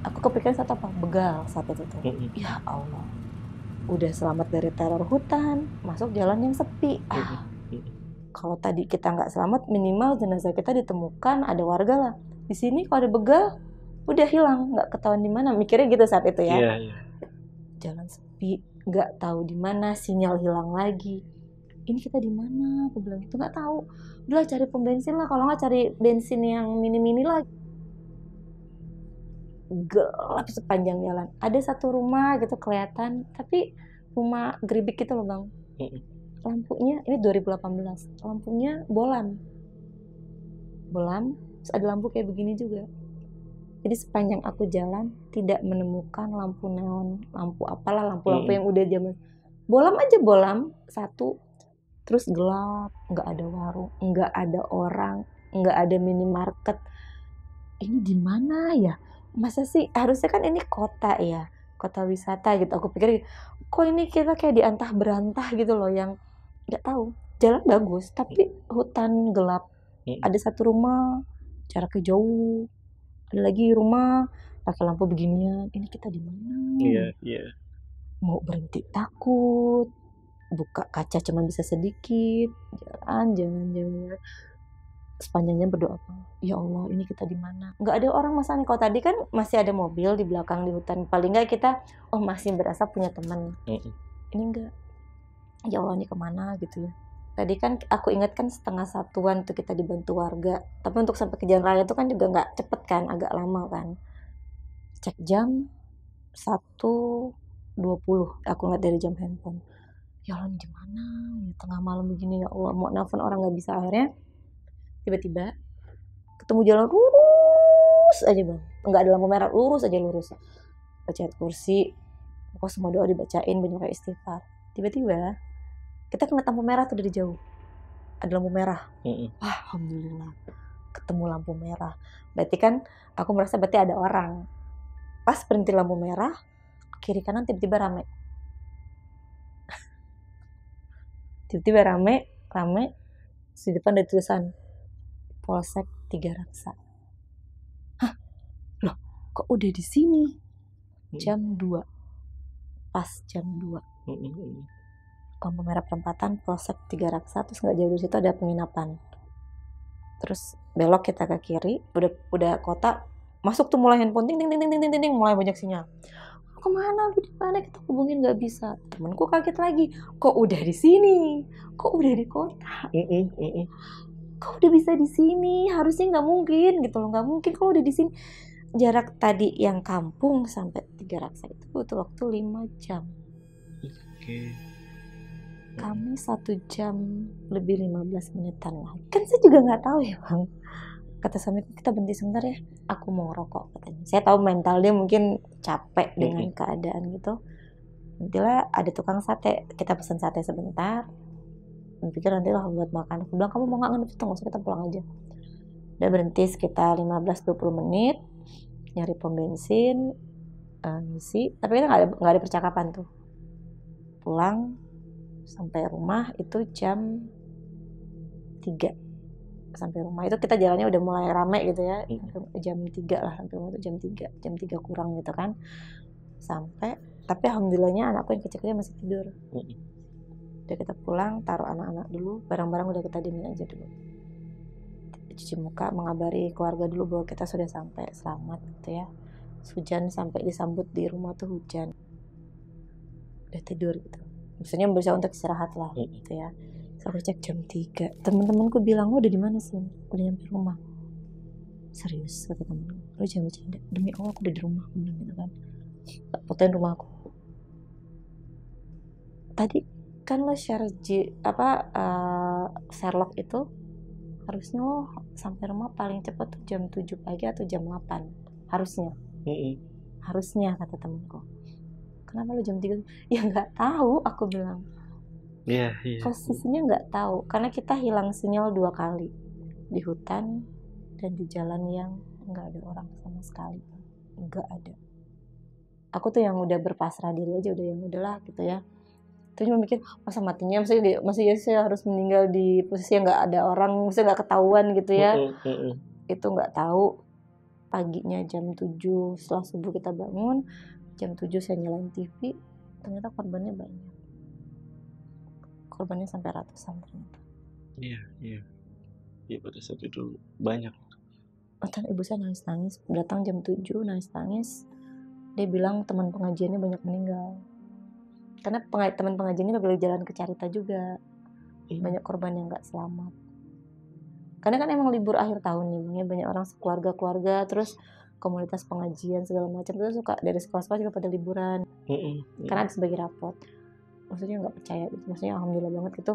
Aku kepikiran saat apa? Begal saat itu tuh. Ya Allah, udah selamat dari teror hutan, masuk jalan yang sepi. Kalau tadi kita nggak selamat, minimal jenazah kita ditemukan, ada warga lah. Di sini kalau ada begal, udah hilang, nggak ketahuan di mana. Mikirnya gitu saat itu ya. Jalan sepi, nggak tahu di mana, sinyal hilang lagi. Ini kita di mana? Aku bilang itu nggak tahu. Udah cari pom bensin lah, kalau nggak cari bensin yang mini-mini lah. Gelap sepanjang jalan. Ada satu rumah gitu kelihatan, tapi rumah geribik gitu loh Bang. Lampunya, ini 2018, lampunya bolam, terus ada lampu kayak begini juga. Jadi sepanjang aku jalan tidak menemukan lampu neon, lampu apalah, lampu-lampu yang udah zaman. Bolam aja, bolam satu, terus gelap, nggak ada warung, nggak ada orang, nggak ada minimarket. Ini di mana ya? Masa sih, harusnya kan ini kota ya, kota wisata gitu. Aku pikir kok ini kita kayak di antah berantah gitu loh, yang nggak tahu. Jalan bagus tapi hutan gelap. Ada satu rumah jaraknya jauh, ada lagi rumah pakai lampu beginian. Ini kita di mana? Mau berhenti takut, buka kaca cuma bisa sedikit, jalan. Sepanjangnya berdoa, ya Allah ini kita di mana? Nggak ada orang masalahnya. Kalau tadi kan masih ada mobil di belakang di hutan, paling nggak kita masih berasa punya teman. Ini enggak. Ya Allah ini kemana gitu ya. Tadi kan aku ingat kan 1:30 tuh kita dibantu warga. Tapi untuk sampai ke jalan raya itu kan juga nggak cepet kan, agak lama kan. Cek jam 1:20. Aku ngeliat dari jam handphone. Ya Allah ini di mana? Ya, tengah malam begini ya Allah, mau nelfon orang nggak bisa. Akhirnya tiba-tiba ketemu jalan lurus aja Bang, nggak ada lampu merah, lurus. Baca ayat kursi, pokoknya semua doa dibacain, banyak istighfar. Tiba-tiba kita kena lampu merah tuh dari jauh, ada lampu merah. Alhamdulillah ketemu lampu merah, berarti kan aku merasa berarti ada orang. Pas berhenti lampu merah, kiri kanan tiba-tiba rame. Tiba-tiba rame, di depan ada tulisan Polsek Tiga Raksa. Hah? Loh, kok udah di sini? Jam 2. Pas jam 2. Lampu merah perempatan Polsek Tiga Raksa, terus nggak jauh dari situ ada penginapan. Terus belok kita ke kiri, udah kota, masuk tuh mulai handphone ting ting ting ting ting ting, mulai banyak sinyal. Kemana? Di mana kita hubungin nggak bisa. Temanku kaget lagi, kok udah di sini? Kok udah di kota? Kok udah bisa di sini? Harusnya nggak mungkin gitu loh, nggak mungkin kalau udah di sini. Jarak tadi yang kampung sampai Tiga Raksa itu butuh waktu 5 jam. Oke. Kami 1 jam lebih 15 menitan lah. Kan saya juga nggak tahu ya bang. Kata suamiku, kita berhenti sebentar ya. Aku mau ngerokok katanya. Saya tahu mental dia mungkin capek dengan keadaan gitu. Nantilah ada tukang sate. Kita pesan sate sebentar. Pikir nanti lah buat makan. Aku bilang, kamu mau nggak nginep situ? Nggak usah, kita pulang aja. Udah berhenti sekitar 15-20 menit. Nyari pom bensin. Ngisi. Tapi kita nggak ada percakapan tuh. Pulang. Sampai rumah itu jam 3. Sampai rumah itu kita jalannya udah mulai rame gitu ya. Jam 3 lah, sampai rumah itu jam 3 kurang gitu kan. Sampai, tapi alhamdulillahnya anakku yang kecil-kecil masih tidur. Udah kita pulang, taruh anak-anak dulu, barang-barang udah kita diemin aja dulu. Cuci muka, mengabari keluarga dulu bahwa kita sudah sampai selamat gitu ya. Hujan sampai disambut di rumah tuh hujan. Udah tidur gitu. Maksudnya berusaha untuk istirahat lah gitu ya. So, aku cek jam 3. Teman-temanku bilang, udah di mana sih? Udah nyampe rumah. Serius kata temanku. Lu jangan bercanda. Demi Allah aku udah di rumah, aku bilang gitu kan. Fotoin rumah aku. Tadi kan lo share Sherlock itu harusnya lo sampai rumah paling cepat tuh jam 7 pagi atau jam 8. Harusnya. Harusnya kata temanku. Kenapa lu jam 3? Ya nggak tahu, aku bilang. Iya. Posisinya nggak tahu, karena kita hilang sinyal 2 kali. Di hutan dan di jalan yang nggak ada orang sama sekali. Nggak ada. Aku tuh yang udah berpasrah diri aja, udah yang udahlah gitu ya. Terus cuma mikir, masa matinya, maksudnya saya harus meninggal di posisi yang nggak ada orang, maksudnya nggak ketahuan gitu ya. Itu nggak tahu. Paginya jam 7 setelah subuh kita bangun. Jam 7 saya nyalain TV, ternyata korbannya banyak. Korbannya sampai ratusan ternyata. Iya, pada saat itu banyak. Bahkan ibu saya nangis-nangis, datang jam 7 nangis-nangis. Dia bilang teman pengajiannya banyak meninggal. Karena teman pengajiannya lagi jalan ke Carita juga. Banyak korban yang gak selamat. Karena kan emang libur akhir tahun nih, banyak orang sekeluarga-keluarga, terus komunitas pengajian segala macam itu suka dari sekolah-sekolah juga pada liburan. Karena ada sebagai rapot. Maksudnya nggak percaya gitu. Maksudnya alhamdulillah banget gitu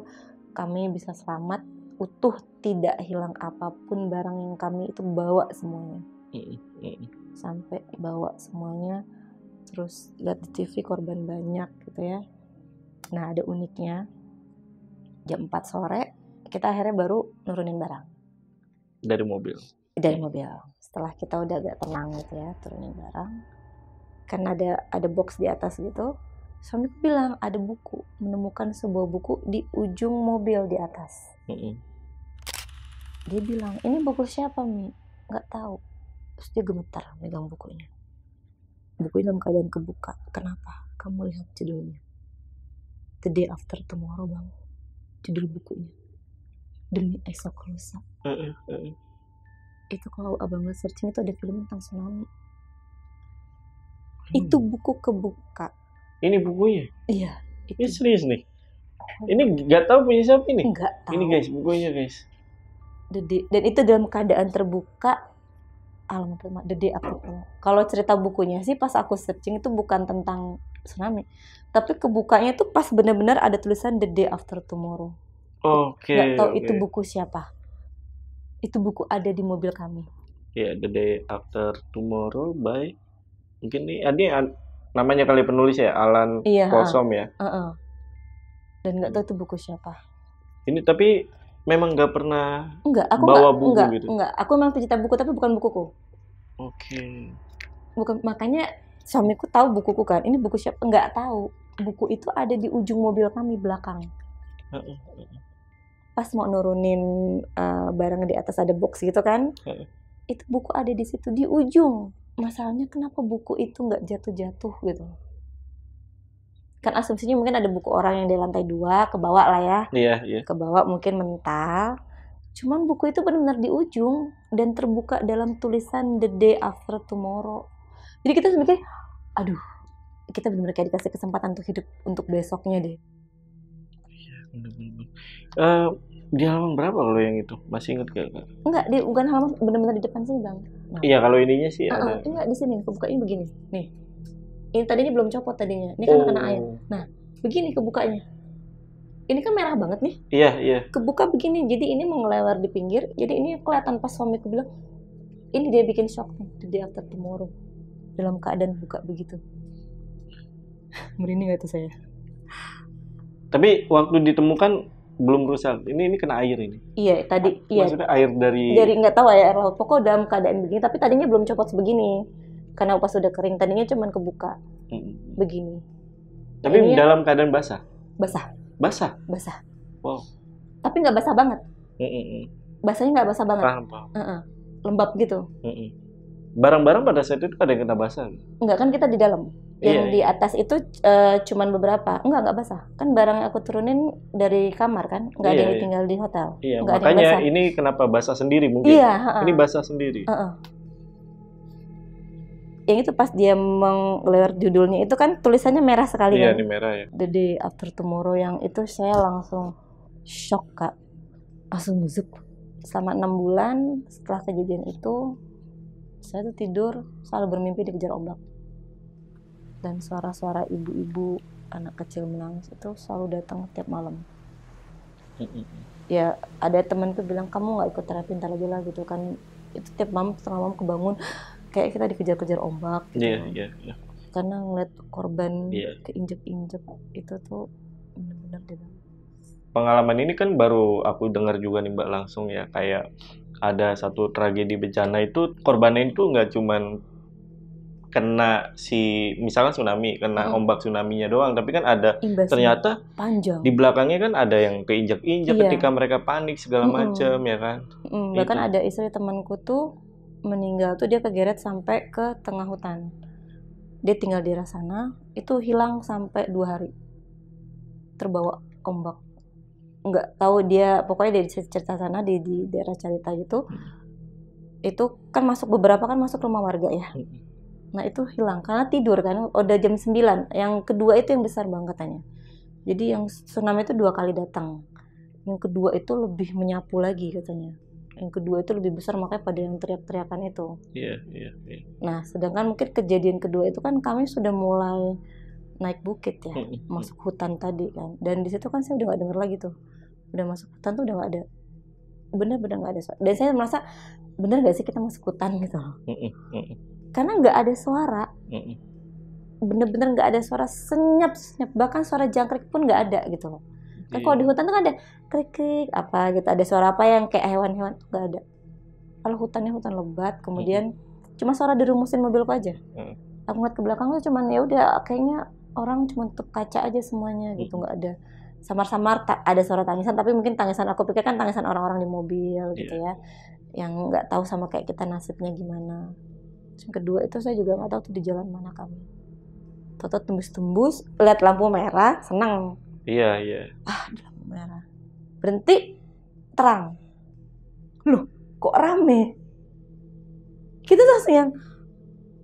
kami bisa selamat utuh, tidak hilang apapun barang yang kami itu bawa semuanya. Sampai bawa semuanya. Terus lihat di TV korban banyak gitu ya. Nah, ada uniknya. Jam 4 sore kita akhirnya baru nurunin barang. Dari mobil. Setelah kita udah agak tenang gitu ya, turunin barang. Kan ada box di atas gitu. Suamiku bilang ada buku, menemukan sebuah buku di ujung mobil di atas. Dia bilang, ini buku siapa Mi? Nggak tahu. Terus dia gemetar megang bukunya. Bukunya dalam keadaan kebuka. Kenapa? Kamu lihat judulnya. The Day After Tomorrow bang. Judul bukunya. Demi esok lusa. Itu kalau abang lihat searching itu ada film tentang tsunami. Itu buku kebuka. Ini bukunya? Iya. Ini serius nih? Ini nggak tahu punya siapa ini? Nggak tahu. Ini guys, bukunya guys. Dan itu dalam keadaan terbuka. Alamat The Day After Tomorrow. Kalau cerita bukunya sih pas aku searching itu bukan tentang tsunami. Tapi kebukanya itu pas benar-benar ada tulisan The Day After Tomorrow. Oke. Nggak tahu itu buku siapa. Itu buku ada di mobil kami. Ya, The Day After Tomorrow by mungkin ini namanya kali penulis ya, Alan Folsom ya. Dan nggak tahu itu buku siapa. Ini tapi memang nggak pernah aku bawa buku gitu. Enggak, aku memang pencinta buku tapi bukan bukuku. Oke. Bukan, makanya suamiku tahu bukuku kan. Ini buku siapa? Nggak tahu. Buku itu ada di ujung mobil kami belakang. Heeh. Pas mau nurunin barang di atas ada box gitu kan, Heeh. itu buku ada di situ di ujung. Masalahnya kenapa buku itu nggak jatuh-jatuh gitu? Kan asumsinya mungkin ada buku orang yang di lantai 2 ke bawah lah ya, Iya, iya. ke bawah mungkin mental. Cuman buku itu benar-benar di ujung dan terbuka dalam tulisan The Day After Tomorrow. Jadi kita mikir, aduh, kita benar-benar kayak dikasih kesempatan untuk hidup untuk besoknya deh. Bener-bener. Di halaman berapa kalau yang itu? Masih inget gak, Kak? Enggak, bukan halaman, benar-benar di depan sini bang. Nah, Iya, kalau ininya sih ada. enggak di sini, kebukanya begini. Nih, ini tadinya belum copot tadinya. Ini kan kena air. Nah, begini kebukanya. Ini kan merah banget nih. Iya, iya. Kebuka begini, jadi ini mau ngelewar di pinggir. Jadi ini kelihatan pas suamiku bilang, ini dia bikin shock nih, The Day After Tomorrow. Dalam keadaan buka begitu. Merinding gak tuh saya? Tapi waktu ditemukan belum rusak. Ini kena air ini. Iya, tadi iya. Maksudnya air dari Nggak tahu ya air laut. Pokoknya dalam keadaan begini. Tapi tadinya belum copot sebegini. Karena pas udah kering, tadinya cuman kebuka begini. Tapi Ini dalam keadaan basah. Basah. Basah. Basah. Wow. Tapi nggak basah banget. Basahnya nggak basah banget. Paham. Lembab gitu. Barang-barang pada saat itu ada yang kena basah. Enggak, kan kita di dalam. Yang Iya, di atas itu cuman beberapa. Enggak basah. Kan barang yang aku turunin dari kamar kan. Enggak ada yang tinggal di hotel. Iya, Nggak ada yang makanya basah. ini kenapa basah sendiri mungkin. Iya, Ini basah sendiri. Yang itu pas dia mengelewar judulnya itu kan tulisannya merah sekali Iya, kan. ini merah ya. The Day After Tomorrow yang itu saya langsung shock Kak. Langsung zup. Selama 6 bulan setelah kejadian itu saya tuh tidur selalu bermimpi dikejar ombak. Dan suara-suara ibu-ibu anak kecil menangis itu selalu datang tiap malam. Ya ada teman tuh bilang, kamu nggak ikut terapi ntar aja lah gitu kan. Itu tiap malam setengah malam kebangun kayak kita dikejar-kejar ombak gitu. Iya. Karena ngeliat korban keinjek-injek itu tuh benar-benar di dalam. Pengalaman ini kan baru aku dengar juga nih Mbak langsung ya, kayak ada satu tragedi bencana itu korbannya itu nggak cuman kena misalkan tsunami, kena ombak tsunami-nya doang, tapi kan ada Imbasnya ternyata panjang. di belakangnya kan ada yang keinjak-injak ketika mereka panik segala macam ya kan. Bahkan ada istri temanku tuh meninggal tuh dia kegeret sampai ke tengah hutan. Dia tinggal di daerah sana, itu hilang sampai 2 hari. Terbawa ombak. Nggak tahu dia, pokoknya dari cerita sana di daerah Carita gitu. Itu kan beberapa kan masuk rumah warga ya. Nah itu hilang karena tidur kan, udah jam 9. Yang kedua itu yang besar banget katanya. Jadi yang tsunami itu 2 kali datang. Yang kedua itu lebih menyapu lagi katanya. Yang kedua itu lebih besar, makanya pada yang teriak-teriakan itu. Iya. Nah sedangkan mungkin kejadian kedua itu kan kami sudah mulai naik bukit ya, masuk hutan tadi kan. Dan di situ kan saya udah nggak dengar lagi tuh. Udah masuk hutan tuh udah nggak ada. Bener-bener nggak ada suara. Dan saya merasa bener nggak sih kita masuk hutan gitu loh. Karena nggak ada suara, bener-bener nggak ada suara senyap, bahkan suara jangkrik pun nggak ada gitu loh. Kan kalau di hutan tuh kan ada krik-krik apa gitu, ada suara apa yang kayak hewan-hewan tuh nggak ada. Kalau hutannya hutan lebat, kemudian cuma suara dirumusin mobilku aja. Aku ngeliat ke belakang tuh cuman ya udah kayaknya orang cuma tutup kaca aja semuanya gitu, nggak ada samar-samar ada suara tangisan, tapi mungkin tangisan aku pikir kan tangisan orang-orang di mobil gitu ya, yang nggak tahu sama kayak kita nasibnya gimana. Yang kedua itu saya juga nggak tahu tuh di jalan mana kami. Toto tembus-tembus, lihat lampu merah, senang. Iya. Di lampu merah. Berhenti, terang. Loh, kok rame? Kita tuh langsung yang,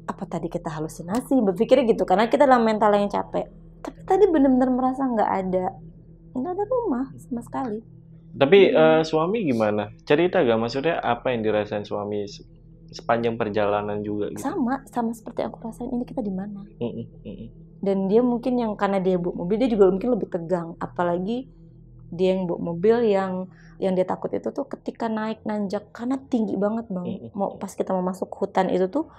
apa tadi kita halusinasi? Berpikirnya gitu, karena kita dalam mental yang capek. Tapi tadi benar-benar merasa nggak ada rumah sama sekali. Tapi suami gimana? Cerita gak? Maksudnya apa yang dirasain suami sepanjang perjalanan juga gitu? Sama seperti aku rasain, ini kita di mana? Dan dia mungkin yang karena dia bawa mobil, dia juga mungkin lebih tegang. Apalagi dia yang bawa mobil yang dia takut itu tuh ketika naik nanjak, karena tinggi banget bang. Pas kita mau masuk hutan itu tuh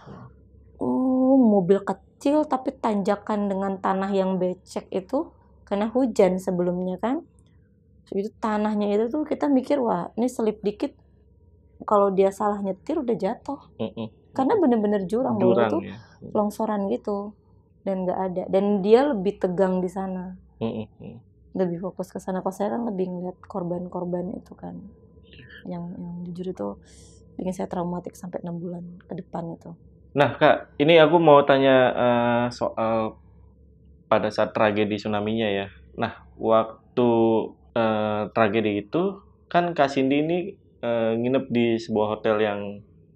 mobil kecil tapi tanjakan dengan tanah yang becek itu karena hujan sebelumnya kan. Itu tanahnya itu tuh kita mikir, wah ini selip dikit kalau dia salah nyetir udah jatuh. Karena bener-bener jurang bawah itu ya. longsoran gitu dan nggak ada. Dan dia lebih tegang di sana. lebih fokus ke sana. Kalau saya kan lebih ngeliat korban-korban itu kan, yang jujur itu bikin saya traumatik sampai 6 bulan ke depan itu. Nah Kak, ini aku mau tanya soal pada saat tragedi tsunami-nya ya. Nah, waktu tragedi itu kan Kak Cindy ini nginep di sebuah hotel yang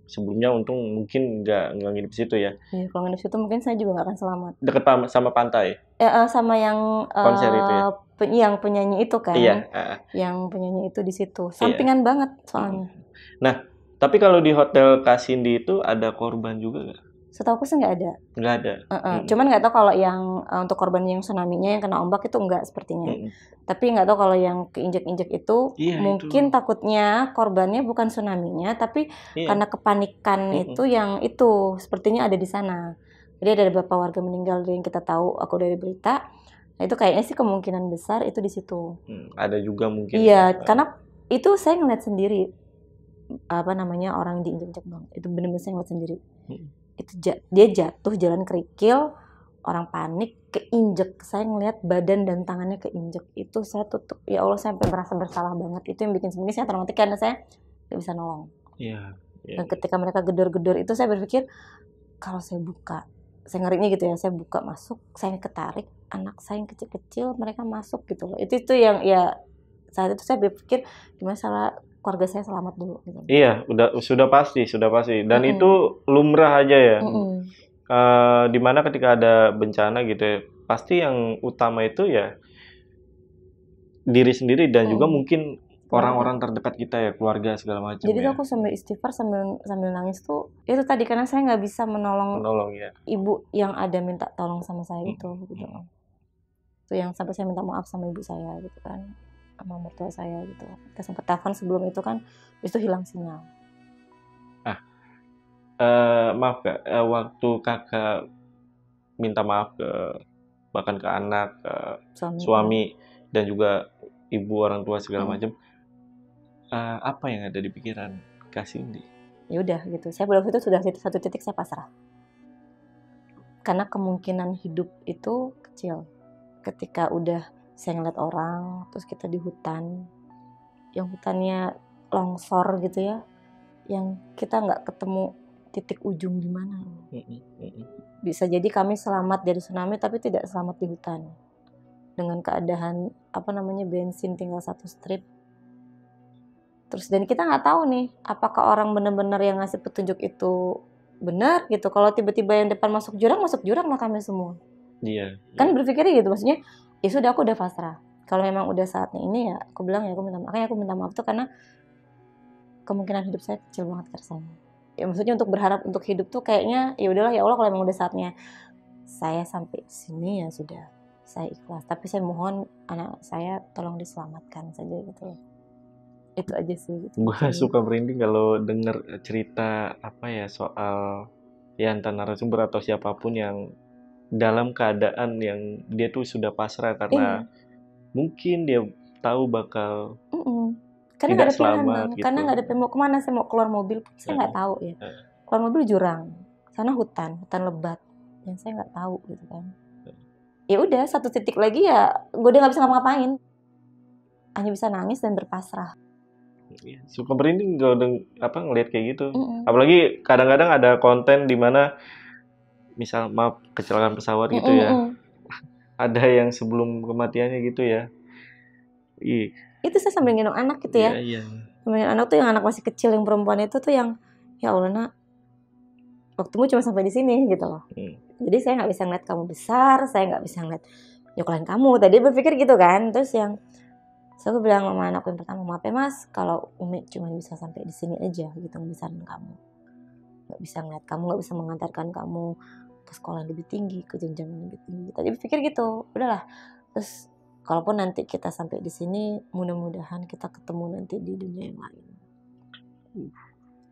sebelumnya untung mungkin nggak nginep di situ ya. Iya, kalau nginep situ mungkin saya juga nggak akan selamat. Deket sama pantai Sama yang konser itu ya. yang penyanyi itu kan, Iya. yang penyanyi itu di situ, Iya. sampingan banget soalnya. Nah, tapi kalau di hotel Kak Cindy itu ada korban juga nggak? Setahu aku sih nggak ada. Nggak ada. Cuman nggak tahu kalau yang untuk korban yang tsunami-nya yang kena ombak itu nggak sepertinya. Tapi nggak tahu kalau yang keinjek-injek itu, Iya, mungkin itu. takutnya korbannya bukan tsunami-nya, tapi Iya. karena kepanikan itu yang itu sepertinya ada di sana. Jadi ada beberapa warga meninggal yang kita tahu, aku dari berita. Nah, itu kayaknya sih kemungkinan besar itu di situ. Ada juga mungkin. Iya, karena itu saya ngeliat sendiri orang diinjek-injek bang. Itu benar-benar saya ngeliat sendiri. Itu dia jatuh jalan kerikil, orang panik, keinjek. Saya ngeliat badan dan tangannya keinjek. Itu saya tutup, ya Allah, saya sampai merasa bersalah banget. Itu yang bikin sebenarnya saya traumatik karena saya nggak bisa nolong. Iya. Dan ketika mereka gedor-gedor itu saya berpikir, kalau saya buka, saya ngerinya gitu ya, saya buka masuk, saya ketarik, anak saya yang kecil-kecil mereka masuk gitu loh. Itu yang ya saat itu saya berpikir gimana salah keluarga saya selamat dulu gitu. Iya, sudah pasti. Dan itu lumrah aja ya. Dimana ketika ada bencana gitu ya, pasti yang utama itu ya diri sendiri dan juga mungkin orang-orang terdekat kita ya, keluarga segala macam. Jadi tuh aku sambil istighfar sambil nangis tuh itu tadi karena saya nggak bisa menolong ya. Ibu yang ada minta tolong sama saya itu gitu. Itu yang sampai saya minta maaf sama ibu saya gitu kan, sama mertua saya gitu. Kita sempat telepon sebelum itu kan, itu hilang sinyal. Maaf Kak, waktu Kakak minta maaf bahkan ke anak, ke suami dan juga ibu, orang tua segala macam, apa yang ada di pikiran Kak Cindy? Ya udah gitu, saya belum itu sudah satu titik saya pasrah. Karena kemungkinan hidup itu kecil. Ketika udah saya ngeliat orang, terus kita di hutan, yang hutannya longsor gitu ya, yang kita nggak ketemu titik ujung di mana. Bisa jadi kami selamat dari tsunami tapi tidak selamat di hutan. Dengan keadaan bensin tinggal 1 strip. Terus dan kita nggak tahu nih apakah orang benar-benar yang ngasih petunjuk itu benar gitu. Kalau tiba-tiba yang depan masuk jurang lah kami semua. Iya. Kan berpikirnya gitu, maksudnya ya sudah aku udah pasrah. Kalau memang udah saatnya ini ya aku bilang ya aku minta maaf tuh karena kemungkinan hidup saya kecil banget rasanya. Ya maksudnya untuk berharap untuk hidup tuh kayaknya ya udahlah ya Allah, kalau memang udah saatnya saya sampai sini ya sudah, saya ikhlas. Tapi saya mohon anak saya tolong diselamatkan saja gitu. Itu aja sih. Gue suka merinding kalau denger cerita soal ya entah narasumber atau siapapun yang dalam keadaan yang dia tuh sudah pasrah karena mungkin dia tahu bakal karena tidak selamat gitu. Karena nggak ada mau kemana, saya mau keluar mobil saya nggak tahu ya. Keluar mobil jurang, sana hutan lebat yang saya nggak tahu gitu kan. Ya udah 1 titik lagi ya gue udah nggak bisa ngapa-ngapain, hanya bisa nangis dan berpasrah. Suka merinding kalau ngelihat kayak gitu. Apalagi kadang-kadang ada konten di mana misal kecelakaan pesawat gitu ya. Ada yang sebelum kematiannya gitu ya. Itu saya sambil gendong anak gitu ya. Sambil gendong anak tuh yang anak masih kecil yang perempuan itu tuh yang ya Allah nak, waktumu cuma sampai di sini gitu loh. Jadi saya nggak bisa ngeliat kamu besar, saya nggak bisa ngeliat nyoklain kamu. Tadi berpikir gitu kan. Terus saya bilang sama anakku yang pertama, maaf ya mas, kalau Umi cuma bisa sampai di sini aja gitu ngebesarin kamu. Nggak bisa ngeliat kamu, nggak bisa mengantarkan kamu ke sekolah yang lebih tinggi, ke jenjang yang lebih tinggi. Tadi berpikir gitu, udahlah. Terus kalaupun nanti kita sampai di sini, mudah-mudahan kita ketemu nanti di dunia yang lain.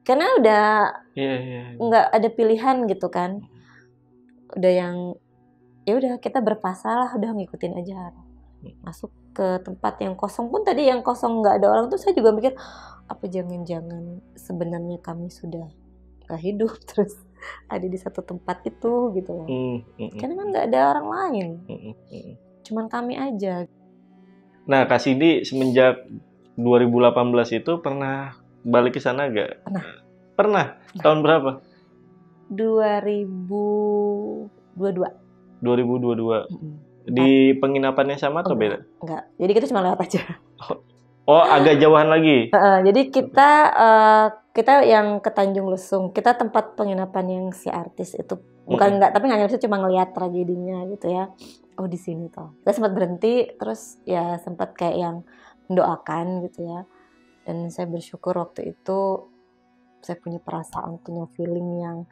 Karena udah nggak ada pilihan gitu kan. Udah yang ya udah kita berpasrah lah, udah ngikutin aja. Masuk ke tempat yang kosong pun tadi yang kosong nggak ada orang tuh saya juga mikir apa jangan-jangan sebenarnya kami sudah nggak hidup terus ada di satu tempat itu gitu loh. Karena kan nggak ada orang lain. Cuman kami aja. Nah, Kak Cindy semenjak 2018 itu pernah balik ke sana nggak? Pernah. Pernah? Tahun berapa? 2022. 2022. Mm-mm. Di penginapannya sama atau beda? Enggak. Jadi kita cuma lewat aja. Oh, agak jauhan lagi. Jadi kita yang ke Tanjung Lesung, kita tempat penginapan yang si artis itu bukan enggak, tapi nggak nyampe, cuma ngelihat tragedinya gitu ya. Oh di sini toh. Kita sempat berhenti, terus ya sempat kayak yang mendoakan gitu ya. Dan saya bersyukur waktu itu saya punya perasaan, punya feeling yang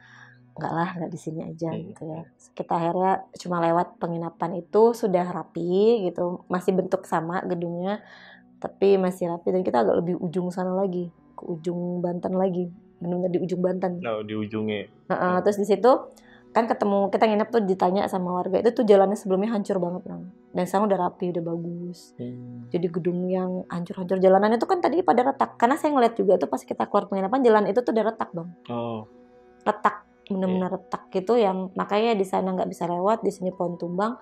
nggak di sini aja gitu ya. Kita akhirnya cuma lewat penginapan itu sudah rapi gitu, masih bentuk sama gedungnya, tapi masih rapi dan kita agak lebih ujung sana lagi, ke ujung Banten lagi, benar-benar di ujung Banten. Oh, di ujungnya. Terus di situ kan ketemu, kita nginep tuh ditanya sama warga itu tuh jalannya sebelumnya hancur banget Bang. Dan sekarang udah rapi, udah bagus. Jadi gedung yang hancur-hancur, jalanannya tuh kan tadi pada retak, karena saya ngeliat juga tuh pas kita keluar penginapan jalan itu tuh udah retak Bang. Retak, benar-benar retak gitu, yang makanya di sana nggak bisa lewat, di sini pohon tumbang,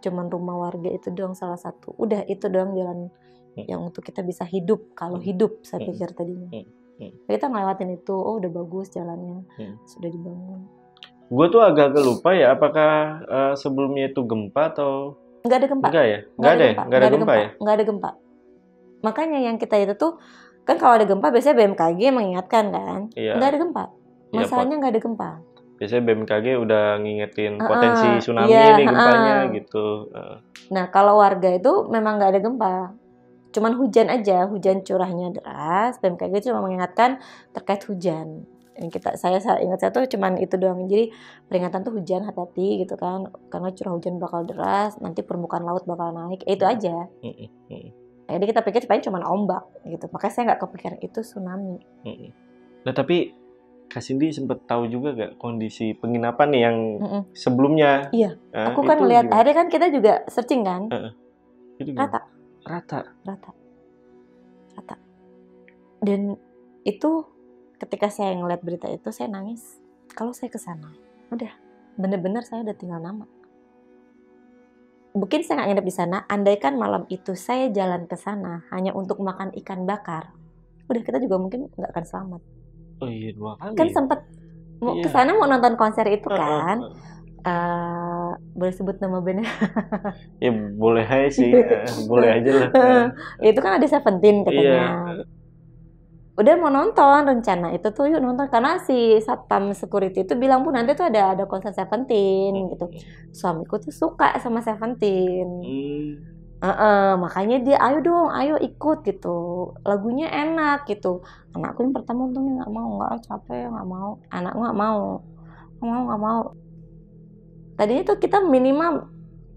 cuman rumah warga itu doang salah satu. Udah itu doang jalan yang untuk kita bisa hidup, kalau hidup saya pikir tadinya. Kita ngelewatin itu, oh udah bagus jalannya, sudah dibangun. Gue tuh agak lupa ya, apakah sebelumnya itu gempa atau nggak ada gempa? Enggak ya? Nggak ada gempa ya? Nggak ada gempa. Makanya yang kita itu tuh kan kalau ada gempa biasanya BMKG mengingatkan kan, nggak ada gempa. Masalahnya nggak ada gempa. Biasanya BMKG udah ngingetin potensi tsunami nih gempanya gitu. Nah kalau warga itu memang nggak ada gempa, cuman hujan aja, hujan curahnya deras. BMKG cuma mengingatkan terkait hujan. Yang saya ingat saya tuh cuman itu doang. Jadi peringatan tuh hujan, hati-hati gitu kan, karena curah hujan bakal deras, nanti permukaan laut bakal naik. Itu aja. Jadi kita pikir paling cuma ombak gitu. Makanya saya nggak kepikiran itu tsunami. Nah tapi Kak Cindy sempat tahu juga gak kondisi penginapan nih yang sebelumnya? Iya. Aku kan lihat akhirnya kan kita juga searching kan. Rata. Dan itu ketika saya ngeliat berita itu saya nangis. Kalau saya ke sana, udah bener-bener saya udah tinggal nama. Mungkin saya nggak nginep di sana. Andaikan malam itu saya jalan ke sana hanya untuk makan ikan bakar, udah kita juga mungkin nggak akan selamat. Oh iya, 2 kali. Kan sempet mau ke sana mau nonton konser itu kan. Boleh sebut nama bandnya? Ya boleh aja sih, boleh aja lah. Itu kan ada Seventeen katanya. Udah mau nonton, rencana itu tuh yuk nonton, karena si satpam security itu bilang Bu nanti tuh ada konser Seventeen gitu. Suamiku tuh suka sama Seventeen. Makanya dia ayo dong, ayo ikut gitu, lagunya enak gitu. Anakku yang pertama untungnya nggak mau, capek nggak mau. Anakku nggak mau. Tadinya tuh kita minimal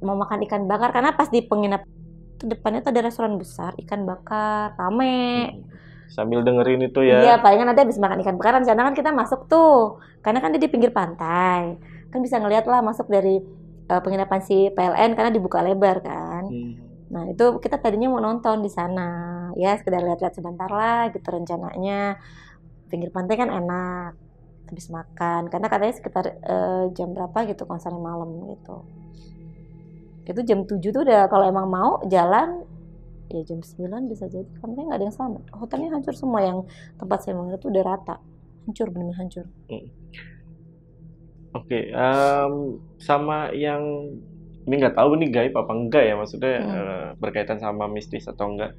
mau makan ikan bakar, karena pas di penginap itu depannya tuh ada restoran besar ikan bakar, rame. Sambil dengerin itu ya. Iya, palingan nanti habis makan ikan bakar, rencana kan kita masuk tuh, karena kan dia di pinggir pantai, kan bisa ngeliat lah masuk dari penginapan si PLN karena dibuka lebar kan. Nah itu kita tadinya mau nonton di sana, ya sekedar lihat-lihat sebentar lah gitu rencananya. Pinggir pantai kan enak, habis makan, karena katanya sekitar jam berapa gitu konsernya malam gitu. Itu jam 7 tuh udah, kalau emang mau jalan ya jam 9 bisa jadi, karena nggak ada yang selamat. Hotelnya hancur semua, yang tempat saya menginap tuh udah rata, hancur, benar hancur. Oke, sama yang ini nggak tahu nih gaib apa enggak ya, maksudnya berkaitan sama mistis atau enggak.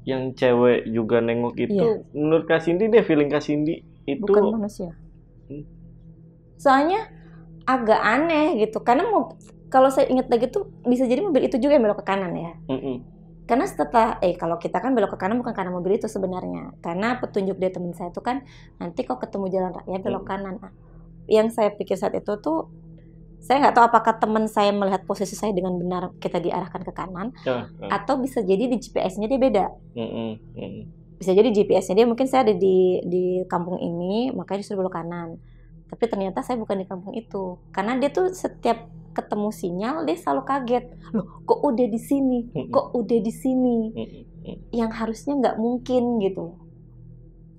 Yang cewek juga nengok itu, menurut Kak Cindy deh, feeling Kak Cindy itu bukan manusia. Soalnya agak aneh gitu, karena kalau saya ingat lagi tuh bisa jadi mobil itu juga yang belok ke kanan ya. Karena setelah kalau kita kan belok ke kanan bukan karena mobil itu sebenarnya, karena petunjuk dari teman saya itu kan nanti kok ketemu jalan raya belok kanan. Yang saya pikir saat itu tuh, saya nggak tahu apakah teman saya melihat posisi saya dengan benar kita diarahkan ke kanan, atau bisa jadi di GPS-nya dia beda. Bisa jadi GPS-nya dia mungkin saya ada di kampung ini, makanya disuruh belok kanan. Tapi ternyata saya bukan di kampung itu, karena dia tuh setiap ketemu sinyal dia selalu kaget, loh kok udah di sini, yang harusnya nggak mungkin gitu.